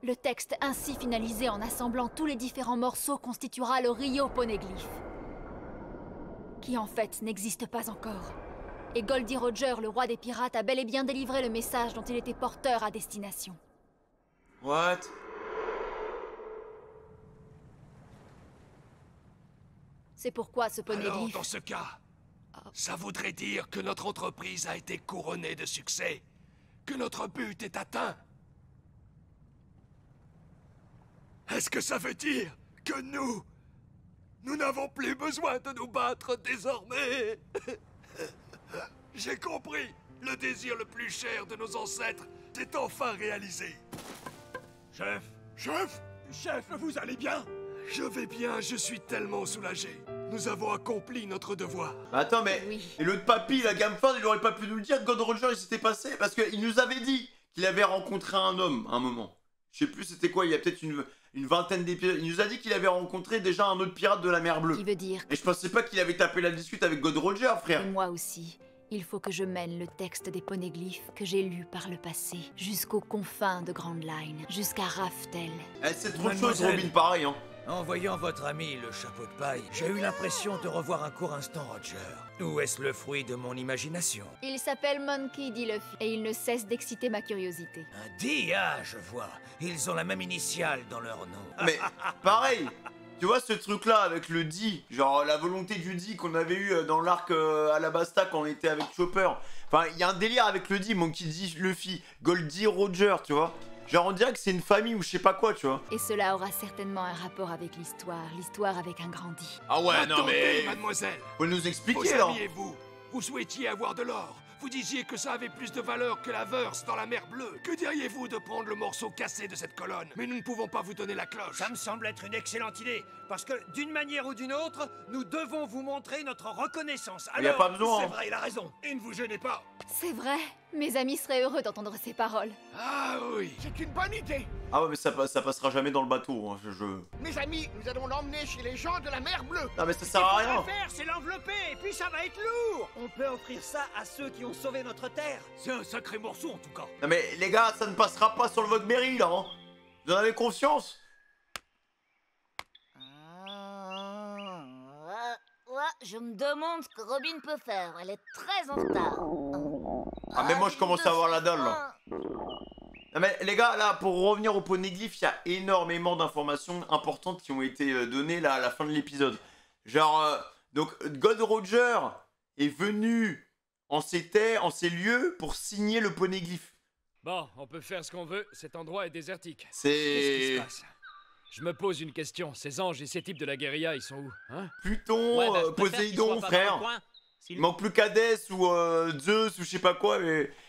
le texte ainsi finalisé en assemblant tous les différents morceaux constituera le Rio Poneglyph. Qui en fait n'existe pas encore. Et Goldie Roger, le roi des pirates, a bel et bien délivré le message dont il était porteur à destination. What? C'est pourquoi ce Alors, poneglyphe... dans ce cas, ça voudrait dire que notre entreprise a été couronnée de succès, que notre but est atteint. Est-ce que ça veut dire que nous n'avons plus besoin de nous battre désormais? J'ai compris. Le désir le plus cher de nos ancêtres s'est enfin réalisé. Chef, Chef! Chef, vous allez bien? Je vais bien, je suis tellement soulagé. Nous avons accompli notre devoir. Attends, mais... Et l'autre papy, la Gameford, il aurait pas pu nous le dire, God Roger, il s'était passé. Parce qu'il nous avait dit qu'il avait rencontré un homme, à un moment. Je sais plus c'était quoi, il y a peut-être une vingtaine d'épisodes. Il nous a dit qu'il avait rencontré déjà un autre pirate de la mer Bleue. Qui veut dire... Et je pensais pas qu'il avait tapé la discute avec God Roger, frère. Et moi aussi. Il faut que je mène le texte des poneglyphes que j'ai lu par le passé, jusqu'aux confins de Grand Line, jusqu'à Raftel. Eh, c'est trop de choses, Robin, pareil, hein. En voyant votre ami, le chapeau de paille, j'ai eu l'impression de revoir un court instant Roger. Ou est-ce le fruit de mon imagination? Il s'appelle Monkey D. Luffy, et il ne cesse d'exciter ma curiosité. Un D, ah, je vois. Ils ont la même initiale dans leur nom. Mais, pareil. Tu vois ce truc-là avec le D, genre la volonté du D qu'on avait eu dans l'arc Alabasta quand on était avec Chopper. Enfin, il y a un délire avec le D, Monkey D. Luffy, Goldie, Roger, tu vois. Genre on dirait que c'est une famille ou je sais pas quoi, tu vois. Et cela aura certainement un rapport avec l'histoire avec un grand D. Ah ouais, non mais... mademoiselle. Faut nous expliquer, Vos là. amis et vous souhaitiez avoir de l'or. Vous disiez que ça avait plus de valeur que la verse dans la mer Bleue. Que diriez-vous de prendre le morceau cassé de cette colonne? Mais nous ne pouvons pas vous donner la cloche. Ça me semble être une excellente idée, parce que d'une manière ou d'une autre, nous devons vous montrer notre reconnaissance. Il y a pas besoin. C'est vrai, il a raison. Et ne vous gênez pas. C'est vrai, mes amis seraient heureux d'entendre ces paroles. Ah oui. C'est une bonne idée. Ah ouais, mais ça passera jamais dans le bateau, hein, Mes amis, nous allons l'emmener chez les gens de la mer Bleue. Non mais ça sert à rien. Faire, c'est l'envelopper, et puis ça va être lourd. On peut offrir ça à ceux qui ont sauvé notre terre. C'est un sacré morceau en tout cas. Non mais les gars, ça ne passera pas sur le Vogue-Mairie, là, hein. Vous en avez confiance? Je me demande ce que Robin peut faire. Elle est très en retard. Ah mais moi je commence à avoir la dalle, là. Non mais les gars, là, pour revenir au poneglyphe, il y a énormément d'informations importantes qui ont été données là à la fin de l'épisode. Genre, donc God Roger est venu en ces lieux pour signer le poneglyphe. Bon, on peut faire ce qu'on veut, cet endroit est désertique. C'est... Qu'est-ce qui se passe? Je me pose une question, ces anges et ces types de la guérilla, ils sont où, hein? Pluton, Ouais, bah, je préfère Poséidon, qu'ils soient pas frère. dans le coin. Il manque plus qu'Hadès ou Zeus ou je sais pas quoi.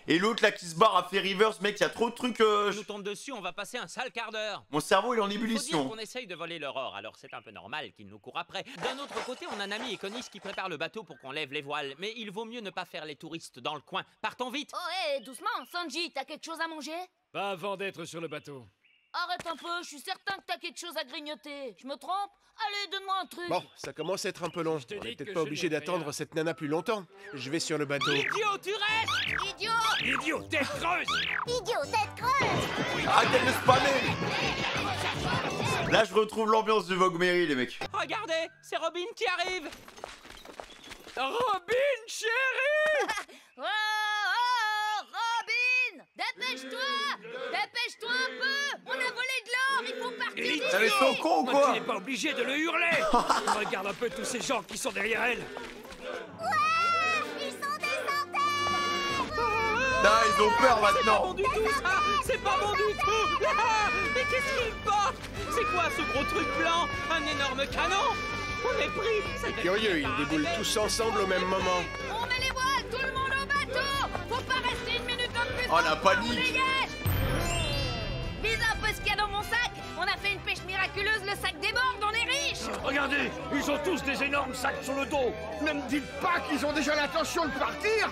Et l'autre là qui se barre à Fairyverse, mec, il y a trop de trucs. Nous tombe dessus, on va passer un sale quart d'heure. Mon cerveau il est en Il faut dire ébullition. qu'on essaye de voler leur or, alors c'est un peu normal qu'ils nous courent après. D'un autre côté, on a un ami Econis qui prépare le bateau pour qu'on lève les voiles. Mais il vaut mieux ne pas faire les touristes dans le coin. Partons vite. Oh, hé, doucement. Sanji, t'as quelque chose à manger? Pas avant d'être sur le bateau. Arrête un peu, je suis certain que t'as quelque chose à grignoter. Je me trompe? Allez, donne-moi un truc. Bon, ça commence à être un peu long. On est peut-être pas obligé d'attendre cette nana plus longtemps. Je vais sur le bateau. Idiot, tu restes! Idiot! Idiot, tête creuse! Idiot, tête creuse! Arrêtez de spammer. Là je retrouve l'ambiance du Vogue-Mairie les mecs. Regardez, c'est Robin qui arrive. Robin, chérie! Oh, oh, Robin! Dépêche-toi! Dépêche-toi un peu! On a volé de l'or, il faut partir d'ici! Elle est son con ou Moi, quoi? tu n'es pas obligé de le hurler! Regarde un peu tous ces gens qui sont derrière elle! Ouais! Ils sont des centaines! Non, ils ont peur C'est pas maintenant. bon du tout ça! C'est pas bon du tout! Ah, mais qu'est-ce qu'il porte? C'est quoi ce gros truc blanc? Un énorme canon? On est pris! Ça devait Curieux, pas ils déboulent arriver. tous ensemble au même moment. On met les voiles, tout le monde au bateau! Faut pas rester une minute de plus! Oh la On panique. dégage! Vise un peu ce qu'il y a dans mon sac! On a fait une pêche miraculeuse, le sac déborde, on est riche! Regardez, ils ont tous des énormes sacs sur le dos! Ne me dites pas qu'ils ont déjà l'intention de partir.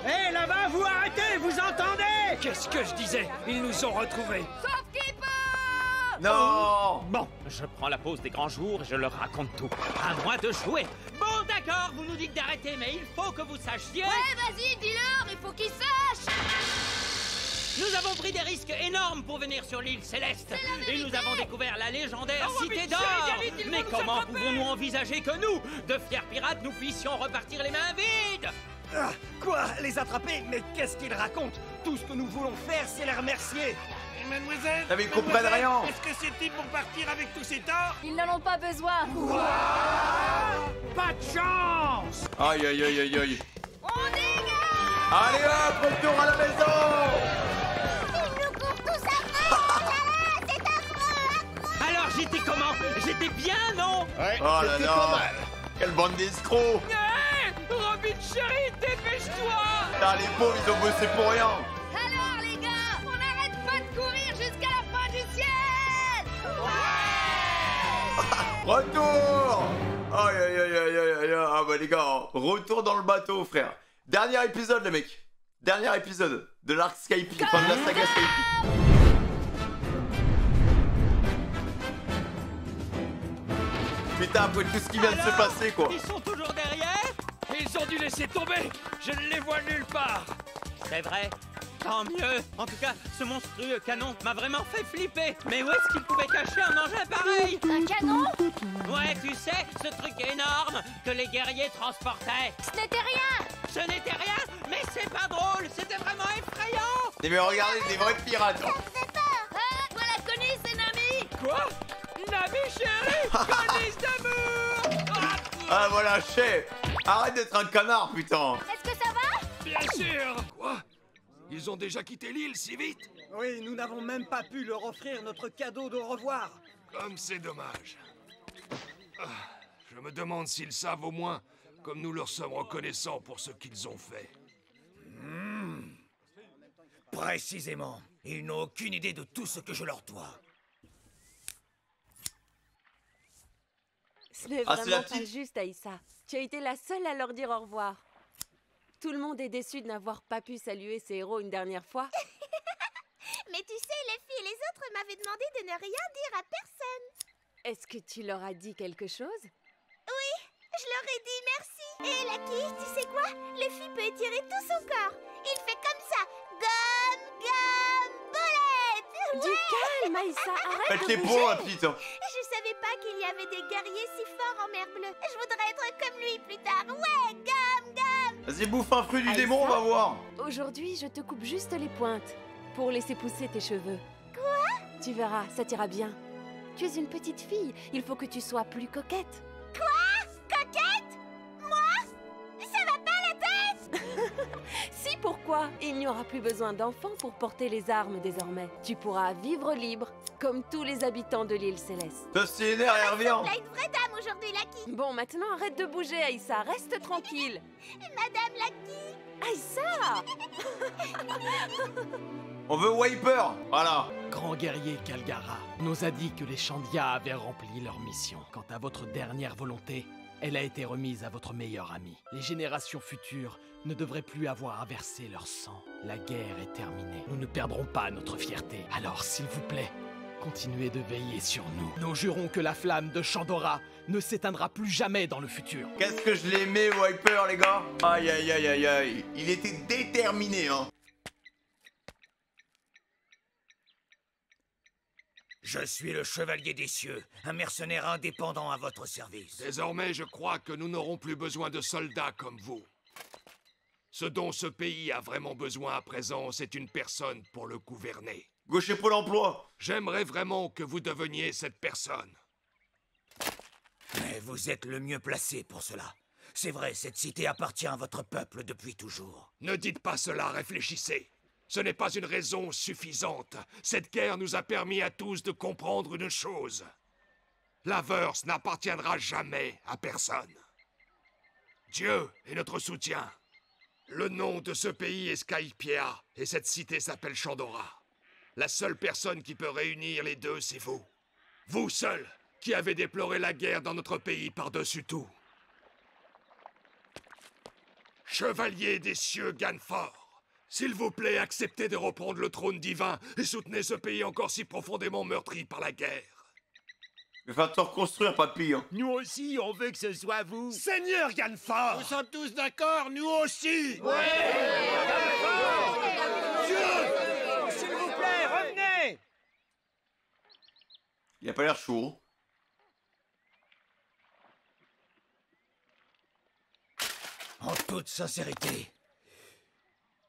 Hé, là-bas, vous arrêtez, vous entendez? Qu'est-ce que je disais? Ils nous ont retrouvés! Sauf qui peut! Non. Bon, je prends la pause des grands jours et je leur raconte tout. À moi de jouer. Bon, d'accord, vous nous dites d'arrêter, mais il faut que vous sachiez... Ouais, vas-y, dis-leur, il faut qu'ils sachent! Nous avons pris des risques énormes pour venir sur l'île Céleste. Et nous avons découvert la légendaire Cité d'Or. Mais comment pouvons-nous envisager que nous, de fiers pirates, nous puissions repartir les mains vides? Ah, quoi? Les attraper? Mais qu'est-ce qu'ils racontent? Tout ce que nous voulons faire, c'est les remercier! Mademoiselle, Ah mais ils comprennent rien. est-ce que c'est-il pour partir avec tous ces torts? Ils n'en ont pas besoin. Pas de chance! Aïe aïe aïe aïe aïe. On dégage! Allez hop, retour à la maison. Ils nous courent tous après! C'est affreux! Alors j'étais comment? J'étais bien, non? Oh là là. Quelle bande d'escrocs. Hey, Robin chérie, dépêche-toi! Putain les pauvres ils ont bossé pour rien. Alors les gars, on n'arrête pas de courir jusqu'à la fin du ciel! Retour. Aïe aïe aïe aïe aïe aïe. Ah bah les gars, retour dans le bateau frère. Dernier épisode les mecs. Dernier épisode de l'arc Skype, enfin de la saga Skype. Putain, après tout ce qui vient de se passer quoi. Ils sont toujours derrière? Ils ont dû laisser tomber. Je ne les vois nulle part. C'est vrai. Tant mieux. En tout cas, ce monstrueux canon m'a vraiment fait flipper. Mais où est-ce qu'il pouvait cacher un engin pareil? Un canon? Ouais, tu sais, ce truc énorme que les guerriers transportaient. Ce n'était rien. Ce n'était rien, mais c'est pas drôle. C'était vraiment effrayant. Mais regardez, des vrais pirates. Voilà, Connie, c'est Nami. Quoi? Nami chérie. Connie d'amour. Ah voilà, chef. Arrête d'être un canard, putain. Est-ce que ça va? Bien sûr. Quoi? Ils ont déjà quitté l'île si vite? Oui, nous n'avons même pas pu leur offrir notre cadeau de revoir. Comme c'est dommage. Ah, je me demande s'ils savent au moins comme nous leur sommes reconnaissants pour ce qu'ils ont fait. Précisément. Ils n'ont aucune idée de tout ce que je leur dois. Ce n'est vraiment pas juste, Aïssa. Tu as été la seule à leur dire au revoir. Tout le monde est déçu de n'avoir pas pu saluer ses héros une dernière fois. Mais tu sais, les filles et les autres m'avaient demandé de ne rien dire à personne. Est-ce que tu leur as dit quelque chose? Oui, je leur ai dit merci. Et Lucky, tu sais quoi? Luffy peut étirer tout son corps. Il fait comme ça. Bolette. Du calme, Aïssa, arrête de T'es bouger. beau, la petite. Je savais pas qu'il y avait des guerriers si forts en mer bleue. Je voudrais être comme lui plus tard. Ouais, Vas-y, bouffe un fruit du Aïssa, démon, on va voir. Aujourd'hui, je te coupe juste les pointes pour laisser pousser tes cheveux. Quoi? Tu verras, ça t'ira bien. Tu es une petite fille, il faut que tu sois plus coquette. Quoi? Coquette? Moi? Ça va pas la tête? Si, pourquoi? Il n'y aura plus besoin d'enfants pour porter les armes désormais. Tu pourras vivre libre, comme tous les habitants de l'île Céleste. Ça c'est énervé, elle revient. Là, une vraie dame aujourd'hui, Lucky. Bon, maintenant arrête de bouger, Aïssa, reste tranquille. Madame Lucky. Aïssa! On veut Wiper, voilà. Grand guerrier Kalgara nous a dit que les Chandia avaient rempli leur mission. Quant à votre dernière volonté, elle a été remise à votre meilleur ami. Les générations futures ne devraient plus avoir à verser leur sang. La guerre est terminée. Nous ne perdrons pas notre fierté. Alors, s'il vous plaît, continuez de veiller sur nous. Nous jurons que la flamme de Chandora ne s'éteindra plus jamais dans le futur. Qu'est-ce que je l'aimais, Wiper, les gars. Aïe, aïe, aïe, aïe, aïe. Il était déterminé, hein. Je suis le Chevalier des Cieux, un mercenaire indépendant à votre service. Désormais, je crois que nous n'aurons plus besoin de soldats comme vous. Ce dont ce pays a vraiment besoin à présent, c'est une personne pour le gouverner. Gaucher Pôle emploi. J'aimerais vraiment que vous deveniez cette personne. Mais vous êtes le mieux placé pour cela. C'est vrai, cette cité appartient à votre peuple depuis toujours. Ne dites pas cela, réfléchissez. Ce n'est pas une raison suffisante. Cette guerre nous a permis à tous de comprendre une chose. La Verse n'appartiendra jamais à personne. Dieu est notre soutien. Le nom de ce pays est Skypiea, et cette cité s'appelle Chandora. La seule personne qui peut réunir les deux, c'est vous. Vous seul, qui avez déploré la guerre dans notre pays par-dessus tout. Chevalier des cieux Ganfor, s'il vous plaît, acceptez de reprendre le trône divin et soutenez ce pays encore si profondément meurtri par la guerre. Il va te reconstruire, papy. Hein. Nous aussi, on veut que ce soit vous. Seigneur Ganfor! Nous sommes tous d'accord, nous aussi. S'il vous plaît, revenez! Il a pas l'air chaud. En toute sincérité,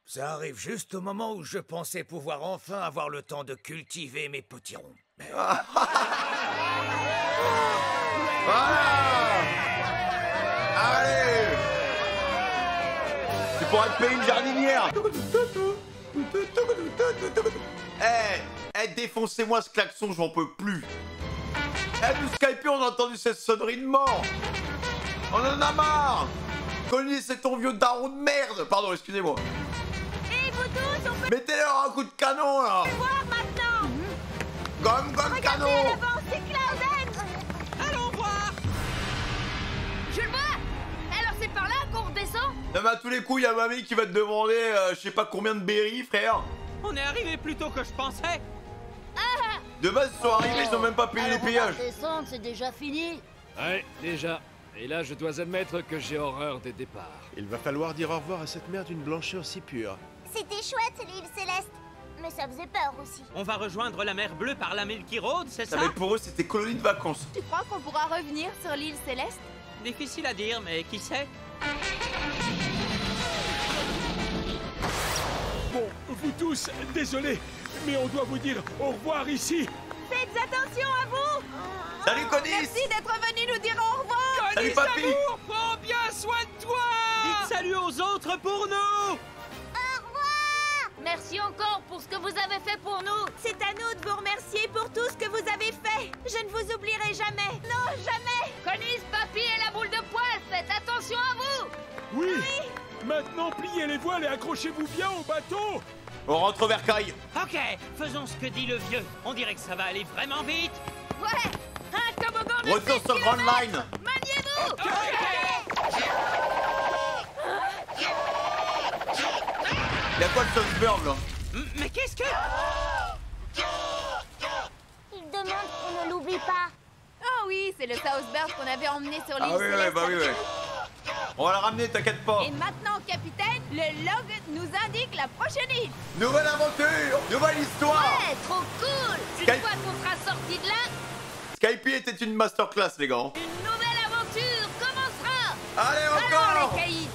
ça arrive juste au moment où je pensais pouvoir enfin avoir le temps de cultiver mes potirons. Allez! Tu pourrais te payer une jardinière. Défoncez-moi ce klaxon, j'en peux plus. Nous Skype, on a entendu cette sonnerie de mort. On en a marre. Connie, c'est ton vieux daron de merde. Pardon, excusez-moi. Et vous tous, on peut Mettez-leur un coup de canon, là. voir maintenant. Gomme, canon. Regardez à l'avant, c'est Clouden. Allons voir. Non mais à tous les coups, il y a mamie qui va te demander je sais pas combien de berries, frère. On est arrivé plus tôt que je pensais. De base, ils sont arrivés, ils ont même pas payé les péages. Descendre, c'est déjà fini. Ouais, déjà. Et là, je dois admettre que j'ai horreur des départs. Il va falloir dire au revoir à cette mer d'une blancheur si pure. C'était chouette, l'île Céleste. Mais ça faisait peur aussi. On va rejoindre la mer Bleue par la Milky Road, c'est ça? Mais pour eux, c'était colonie de vacances. Tu crois qu'on pourra revenir sur l'île Céleste? Difficile à dire, mais qui sait? Bon, vous tous, désolé, mais on doit vous dire au revoir ici. Faites attention à vous. Salut Conis. Merci d'être venu nous dire au revoir. Salut papy. Amour, prends bien soin de toi. Dites salut aux autres pour nous. Merci encore pour ce que vous avez fait pour nous. C'est à nous de vous remercier pour tout ce que vous avez fait. Je ne vous oublierai jamais. Non, jamais. Conis, papy et la boule de poil, faites attention à vous. Oui. Maintenant, pliez les voiles et accrochez-vous bien au bateau. On rentre vers Kai. Ok, faisons ce que dit le vieux. On dirait que ça va aller vraiment vite. Ouais, un toboggan de Retour 6 sur Grand kilomètres. Line. Maniez-vous. Y'a quoi le Southburn là? Mais qu'est-ce que... Il demande qu'on ne l'oublie pas. Ah oui, c'est le Southburn qu'on avait emmené sur l'île Ah oui, Céleste. bah oui, ouais. On va la ramener, t'inquiète pas. Et maintenant, capitaine, le log nous indique la prochaine île. Nouvelle aventure, nouvelle histoire. Ouais, trop cool. Une Sky- fois qu'on sera sorti de là, Skype était une masterclass, les gars. une nouvelle aventure commencera. Allez, Alors, encore. les caïds.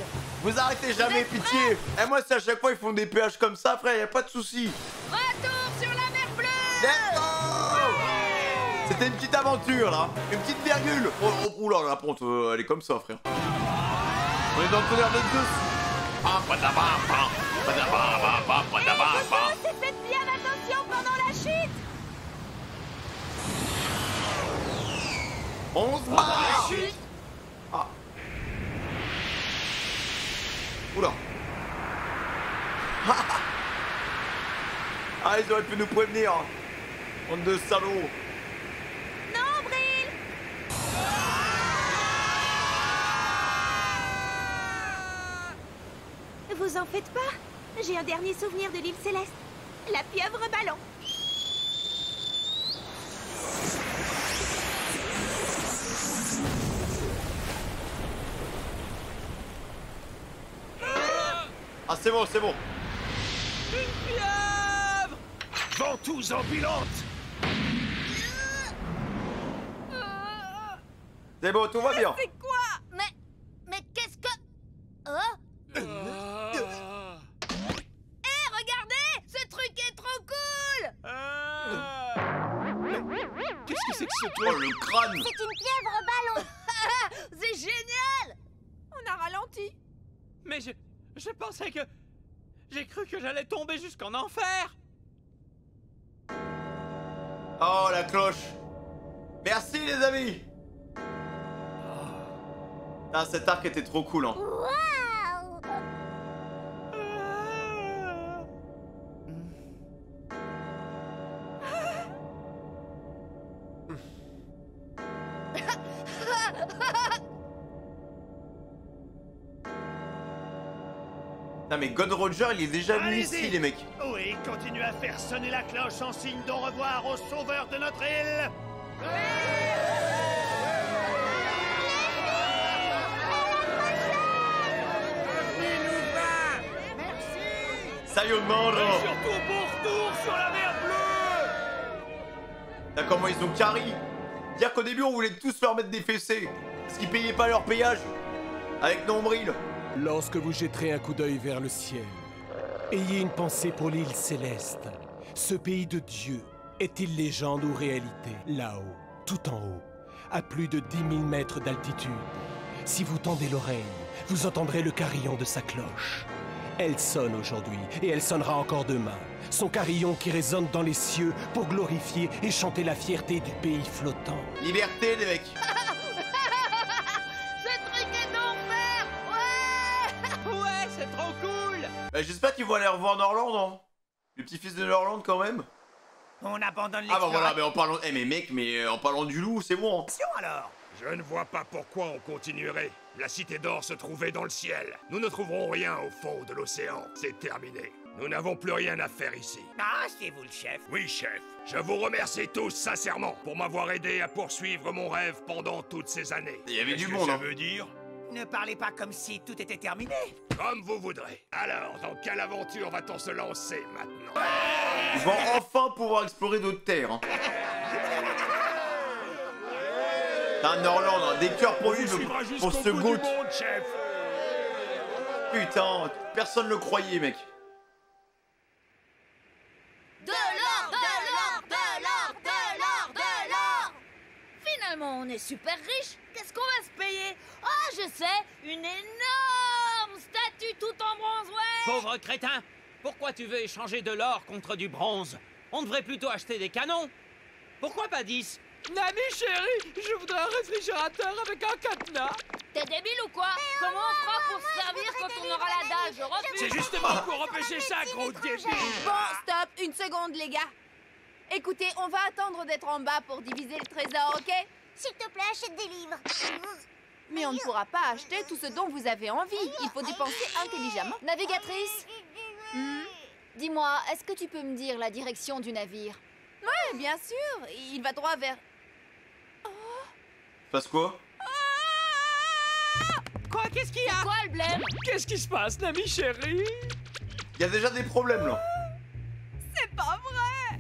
Vous arrêtez jamais, pitié. Et moi, c'est à chaque fois ils font des péages comme ça, frère, y a pas de souci. Retour sur la mer bleue. Let's go. C'était une petite aventure là, une petite virgule. Oula, la ponte, elle est comme ça, frère. On est dans le tonnerre de Zeus. Faites bien attention pendant la chute. On se bat. Ah. Oula. Ah, ils auraient pu nous prévenir. Bande de salauds. Nombril. Vous en faites pas. J'ai un dernier souvenir de l'île Céleste. La pieuvre ballon. Ah, c'est bon, c'est bon. Une pieuvre. Ventouse ambulante. C'est bon, tout va bien. C'est quoi? Mais qu'est-ce que... Oh? Regardez, ce truc est trop cool. Qu'est-ce que c'est que ce truc? Oh, le crâne. C'est une pieuvre ballon. C'est génial. On a ralenti. Mais je pensais que... J'ai cru que j'allais tomber jusqu'en enfer. Oh, la cloche. Merci, les amis. Ah, cet arc était trop cool, hein. Waouh. Non mais God Roger, il est déjà venu ici, les mecs. Oui, continue à faire sonner la cloche en signe d'au revoir aux sauveurs de notre île. Sayonara. Et surtout bon retour sur la mer bleue. T'as comment ils ont carry. Dire qu'au début on voulait tous leur mettre des fessées, parce qu'ils payaient pas leur péage. Avec Nombril. Lorsque vous jetterez un coup d'œil vers le ciel, ayez une pensée pour l'île Céleste. Ce pays de Dieu est-il légende ou réalité? Là-haut, tout en haut, à plus de 10 000 mètres d'altitude. Si vous tendez l'oreille, vous entendrez le carillon de sa cloche. Elle sonne aujourd'hui et elle sonnera encore demain. Son carillon qui résonne dans les cieux pour glorifier et chanter la fierté du pays flottant. Liberté, les mecs. Ce truc est d'enfer. Ouais. Ouais, c'est trop cool. J'espère qu'ils vont aller revoir Norland, hein. Le petit-fils de Norland, quand même. On abandonne les Ah bah voilà, mais en parlant... Eh mais mec, mais en parlant du loup, c'est bon. alors. Je ne vois pas pourquoi on continuerait. La cité d'or se trouvait dans le ciel. Nous ne trouverons rien au fond de l'océan. C'est terminé. Nous n'avons plus rien à faire ici. Ah, c'est vous le chef. Oui, chef. Je vous remercie tous sincèrement pour m'avoir aidé à poursuivre mon rêve pendant toutes ces années. Il y avait du Qu'est-ce monde, que ça hein. veut dire? Ne parlez pas comme si tout était terminé. Comme vous voudrez. Alors, dans quelle aventure va-t-on se lancer maintenant? Ils vont enfin pouvoir explorer d'autres terres. Hein. T'as un Norland, hein, des cœurs pour lui, pour ce goût. Putain, personne le croyait, mec. De l'or, de l'or, de l'or, de l'or, de l'or. Finalement, on est super riche. Qu'est-ce qu'on va se payer? Oh, je sais, une énorme statue tout en bronze, ouais. Pauvre crétin, pourquoi tu veux échanger de l'or contre du bronze? On devrait plutôt acheter des canons. Pourquoi pas 10? Nami chérie, je voudrais un réfrigérateur avec un cadenas. T'es débile ou quoi? Comment on fera pour se servir quand on aura la dalle? Je refuse. C'est justement pour empêcher ça, gros débile. Bon, stop, une seconde, les gars. Écoutez, on va attendre d'être en bas pour diviser le trésor, ok? S'il te plaît, achète des livres. Mais on ne pourra pas acheter tout ce dont vous avez envie. Il faut dépenser intelligemment. Navigatrice, dis-moi, est-ce que tu peux me dire la direction du navire? Ouais, bien sûr. Il va droit vers... Passe quoi? Quoi? Qu'est-ce qu'il y a? Quoi le blême? Qu'est-ce qui se passe, Nami chérie? Il y a déjà des problèmes là. C'est pas vrai!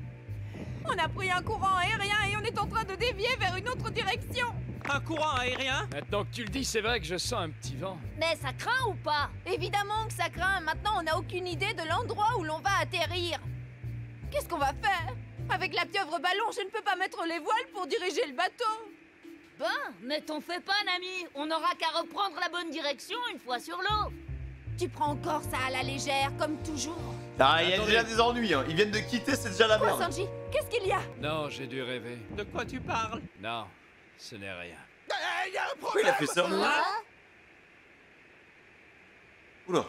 On a pris un courant aérien et on est en train de dévier vers une autre direction. Un courant aérien? Maintenant que tu le dis, c'est vrai que je sens un petit vent. Mais ça craint ou pas? Évidemment que ça craint. Maintenant, on n'a aucune idée de l'endroit où l'on va atterrir. Qu'est-ce qu'on va faire? Avec la pieuvre ballon, je ne peux pas mettre les voiles pour diriger le bateau. Ben, mais t'en fais pas, Nami. On n'aura qu'à reprendre la bonne direction une fois sur l'eau. Tu prends encore ça à la légère, comme toujours. Ah, il y a déjà des ennuis, hein. Ils viennent de quitter, c'est déjà la Quoi, merde. Sanji? Qu'est-ce qu'il y a? Non, j'ai dû rêver. De quoi tu parles? Non, ce n'est rien. Il y a un Pourquoi il a fait ça? Oula.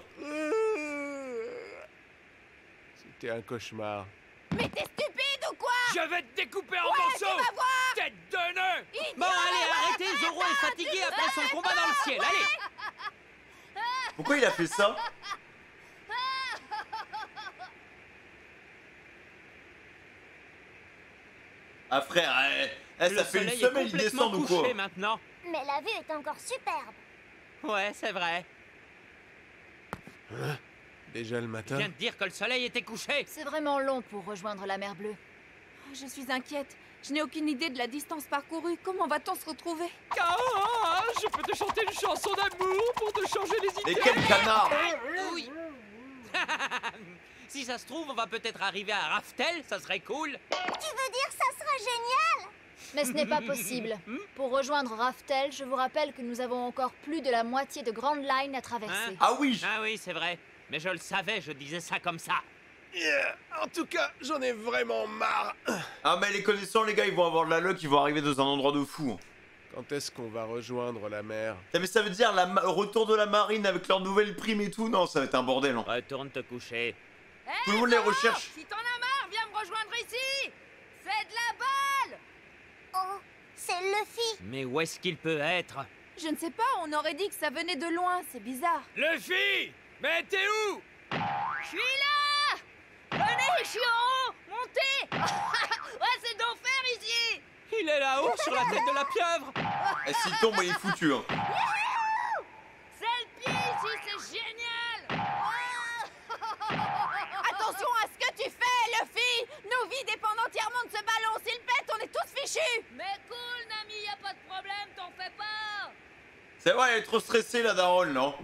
C'était un cauchemar. Mais t'es stupide ou quoi? Je vais te découper en Ouais, morceaux. tu vas voir. Tête de nœud. Bon, allez, arrêtez, Zoro est fatigué après son combat dans le ciel, allez! Pourquoi il a fait ça? Ah frère, ça fait une semaine il descend ou quoi? Maintenant. Mais la vue est encore superbe. Ouais, c'est vrai. Hein? Déjà le matin? Je viens de dire que le soleil était couché. C'est vraiment long pour rejoindre la mer Bleue. Je suis inquiète. Je n'ai aucune idée de la distance parcourue. Comment va-t-on se retrouver? Ah, je peux te chanter une chanson d'amour pour te changer les idées. Et quel canard! Oui. Si ça se trouve, on va peut-être arriver à Raftel, ça serait cool. Tu veux dire ça sera génial? Mais ce n'est pas possible. Pour rejoindre Raftel, je vous rappelle que nous avons encore plus de la moitié de Grand Line à traverser. Hein? Ah oui! Ah oui, c'est vrai. Mais je le savais, je disais ça comme ça. Yeah. En tout cas, j'en ai vraiment marre. Ah mais les connaissants, les gars, ils vont avoir de la luck, ils vont arriver dans un endroit de fou. Quand est-ce qu'on va rejoindre la mer? Mais ça veut dire retour de la marine avec leur nouvelle prime et tout? Non, ça va être un bordel. Hein. Retourne te coucher. Tout le monde les recherche. Si t'en as marre, viens me rejoindre ici. C'est de la balle. Oh, c'est Luffy. Mais où est-ce qu'il peut être? Je ne sais pas, on aurait dit que ça venait de loin, c'est bizarre. Luffy! Mais t'es où? Je suis là. Venez, je suis en haut. Montez. Ouais, c'est d'enfer ici. Il est là-haut, sur la tête de la pieuvre. Et s'il tombe, il est foutu. Hein. C'est le pied ici, c'est génial. Attention à ce que tu fais, Luffy! Nos vies dépendent entièrement de ce ballon. S'il pète, on est tous fichus! Mais cool, Nami, y a pas de problème, t'en fais pas. C'est vrai, elle est trop stressée, la daronne, non?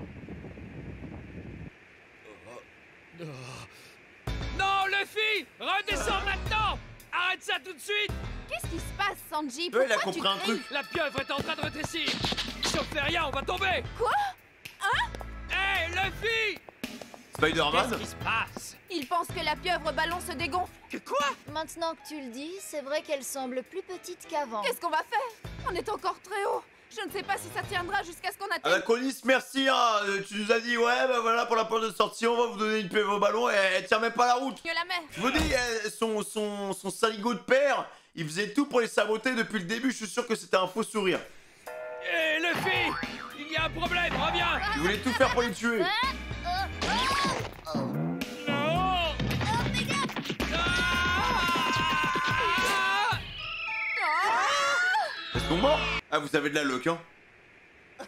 Non, Luffy! Redescends maintenant! Arrête ça tout de suite! Qu'est-ce qui se passe, Sanji? Ouais, il a Pourquoi compris tu un cries? truc. La pieuvre est en train de rétrécir! Si on fait rien, on va tomber! Quoi? Hein? Hé, Luffy! Spider-Man? Qu'est-ce qui se passe? Il pense que la pieuvre ballon se dégonfle. Quoi? Maintenant que tu le dis, c'est vrai qu'elle semble plus petite qu'avant. Qu'est-ce qu'on va faire? On est encore très haut. Je ne sais pas si ça tiendra jusqu'à ce qu'on Ah bah atteigne. Conis, merci, hein. Tu nous as dit, ouais, bah voilà, pour la porte de sortie, on va vous donner une pieuvre au ballon, et elle tient même pas la route. La mer. Je vous dis, son saligo de père, il faisait tout pour les saboter depuis le début, je suis sûr que c'était un faux sourire. Hé, Luffy! Il y a un problème, reviens. Il voulait tout faire pour les tuer. Non. Ils sont morts. Ah, vous avez de la loc, hein. Ouais,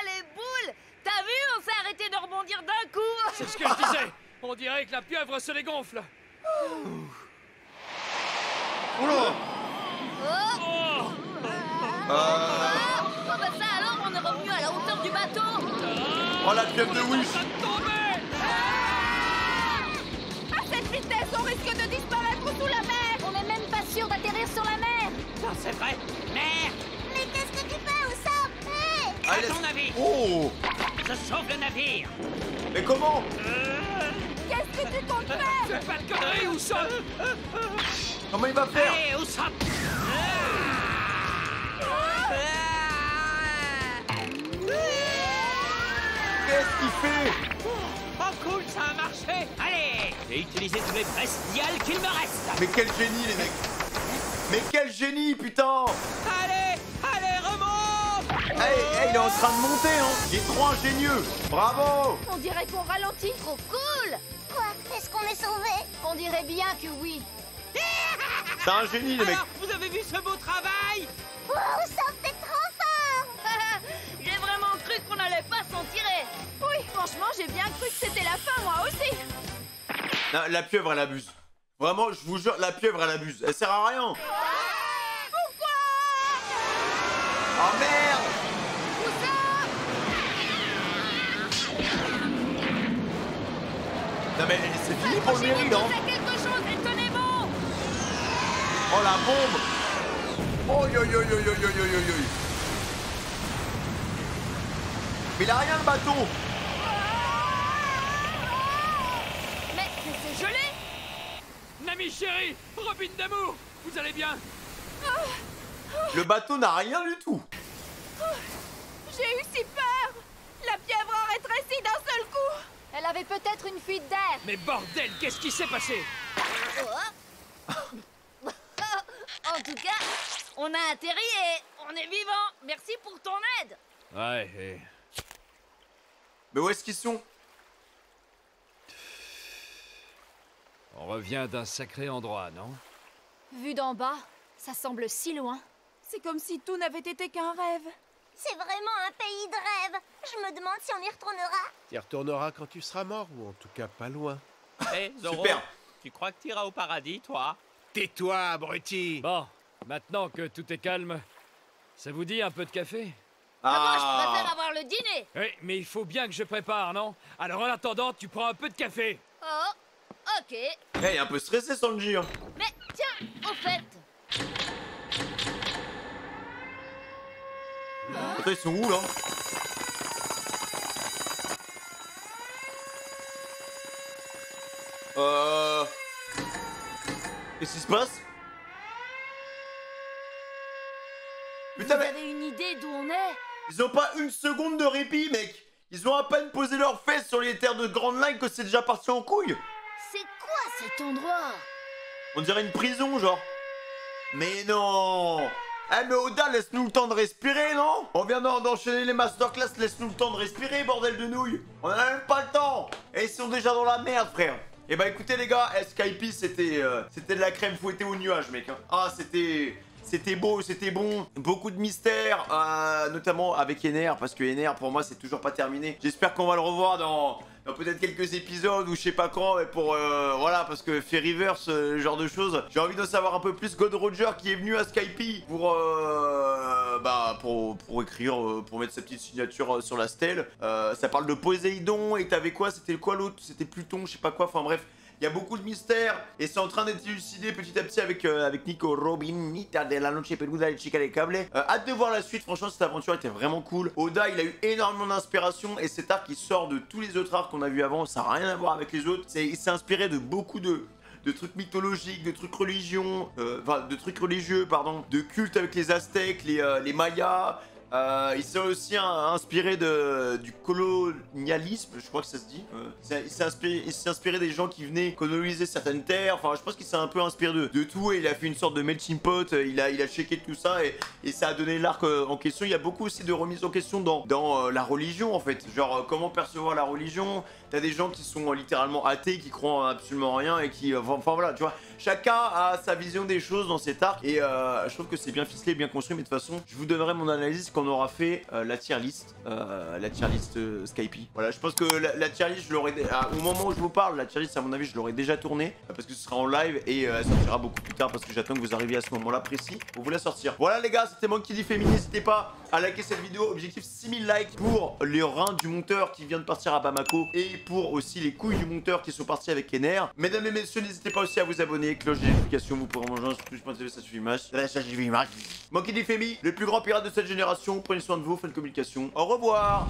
les boules. T'as vu, on s'est arrêté de rebondir d'un coup. C'est ce que je disais. On dirait que la pieuvre se les gonfle. Oula. Oh bah ça alors, on est revenu à la hauteur du bateau. Oh, la pieuvre de Wish. À cette vitesse, on risque de disparaître sous la mer. On n'est même pas sûr d'atterrir sur la mer. Non, c'est vrai. Merde. Mais qu'est-ce que tu fais, Oussam? Hé! À ton navire. Oh. Je sauve le navire. Mais comment? Qu'est-ce que tu comptes faire? Fais pas de conneries, Oussam. Comment il va faire? Allez, Oussam. Qu'est-ce qu'il fait? Oh cool, ça a marché. Allez, j'ai utilisé tous les bestiales qu'il me reste. Mais quel génie, les mecs. Mais quel génie, putain. Allez, allez, remonte. Il est en train de monter, hein. Il est trop ingénieux. Bravo. On dirait qu'on ralentit. Trop cool. Quoi? Est-ce qu'on est sauvés? On dirait bien que oui. C'est un génie, les mecs. Alors, vous avez vu ce beau travail? Wow, ça fait trop fort! J'ai vraiment cru qu'on allait pas s'en tirer. Oui, franchement, j'ai bien cru que c'était la fin, moi aussi. Non, la pieuvre, elle abuse. Vraiment, je vous jure, la pieuvre, elle abuse. Elle sert à rien. Pourquoi? Oh merde! Non mais c'est fini pour le mérite, hein. Quelque chose et tenez bon. Oh la bombe! Oh yo yo yo yo yo yo yo yo. Mais il a rien le bateau! Mais c'est gelé. Nami chérie, Robin d'amour, vous allez bien? Le bateau n'a rien du tout! J'ai eu si peur. La pieuvre a rétréci d'un seul coup. Elle avait peut-être une fuite d'air. Mais bordel, qu'est-ce qui s'est passé? En tout cas, on a atterri et on est vivant. Merci pour ton aide. Ouais, Mais où est-ce qu'ils sont? on revient d'un sacré endroit, non? Vu d'en bas, ça semble si loin. C'est comme si tout n'avait été qu'un rêve. C'est vraiment un pays de rêve. Je me demande si on y retournera. Tu y retourneras quand tu seras mort, ou en tout cas pas loin. Hé, Zoro, Super. tu crois que tu iras au paradis, toi? Tais-toi, abruti. Bon, maintenant que tout est calme, ça vous dit un peu de café? Moi, je préfère avoir le dîner. Oui, mais il faut bien que je prépare, non? Alors en attendant, tu prends un peu de café. Oh, ok. Il est un peu stressé, Sanji. Hein. Mais tiens, au fait, Attends, ils sont où, là? Qu'est-ce qui se passe? Putain, vous mais avez une idée d'où on est? ils ont pas une seconde de répit, mec! Ils ont à peine posé leurs fesses sur les terres de Grand Line que c'est déjà parti en couille! C'est quoi cet endroit? On dirait une prison, genre. Mais non! Eh mais Oda, laisse-nous le temps de respirer, non? On vient d'enchaîner les masterclass, laisse-nous le temps de respirer, bordel de nouilles! On en a même pas le temps! Et ils sont déjà dans la merde, frère! Et bah écoutez les gars, Skype c'était de la crème fouettée au nuage, mec. Hein. Ah c'était beau, c'était bon. Beaucoup de mystères, notamment avec Ener, parce que Ener pour moi c'est toujours pas terminé. J'espère qu'on va le revoir dans peut-être quelques épisodes ou je sais pas quand, mais pour voilà, parce que Fairyverse, ce genre de choses. J'ai envie de savoir un peu plus. God Roger qui est venu à Skype pour écrire, pour mettre sa petite signature sur la stèle. Ça parle de Poséidon et t'avais quoi? C'était quoi l'autre? C'était Pluton, je sais pas quoi, enfin bref. Il y a beaucoup de mystères et c'est en train d'être élucidé petit à petit avec Nico Robin, Nita de la Noche Peluda et Chica des Cables. Hâte de voir la suite, franchement cette aventure était vraiment cool. Oda il a eu énormément d'inspiration et cet arc qui sort de tous les autres arcs qu'on a vu avant, ça n'a rien à voir avec les autres. Il s'est inspiré de beaucoup de trucs mythologiques, de trucs religieux, pardon, de cultes avec les Aztèques, les Mayas. Il s'est aussi inspiré du colonialisme, je crois que ça se dit. Il s'est inspiré des gens qui venaient coloniser certaines terres. Enfin, je pense qu'il s'est un peu inspiré de tout et il a fait une sorte de melting pot. Il a checké tout ça et ça a donné l'arc en question. Il y a beaucoup aussi de remises en question dans la religion en fait. Genre comment percevoir la religion. T'as des gens qui sont littéralement athées, qui croient en absolument rien et qui... Enfin voilà, tu vois. Chacun a sa vision des choses dans cet arc et je trouve que c'est bien ficelé, bien construit. Mais de toute façon, je vous donnerai mon analyse quand on aura fait la tier list. Skype. Voilà, je pense que la tier list, je l'aurai... au moment où je vous parle, la tier list, à mon avis, je l'aurai déjà tournée. Parce que ce sera en live et elle sortira beaucoup plus tard parce que j'attends que vous arriviez à ce moment-là précis pour vous la sortir. Voilà les gars, c'était Monkey D. Family. N'hésitez pas à liker cette vidéo. Objectif 6000 likes pour les reins du monteur qui vient de partir à Bamako et pour aussi les couilles du monteur qui sont partis avec Ener. Mesdames et messieurs, n'hésitez pas aussi à vous abonner, cloche des notifications, vous pourrez manger sur twitch.tv, ça suffit match. Monkey D. Family, le plus grand pirate de cette génération. Prenez soin de vous, faites communication. Au revoir.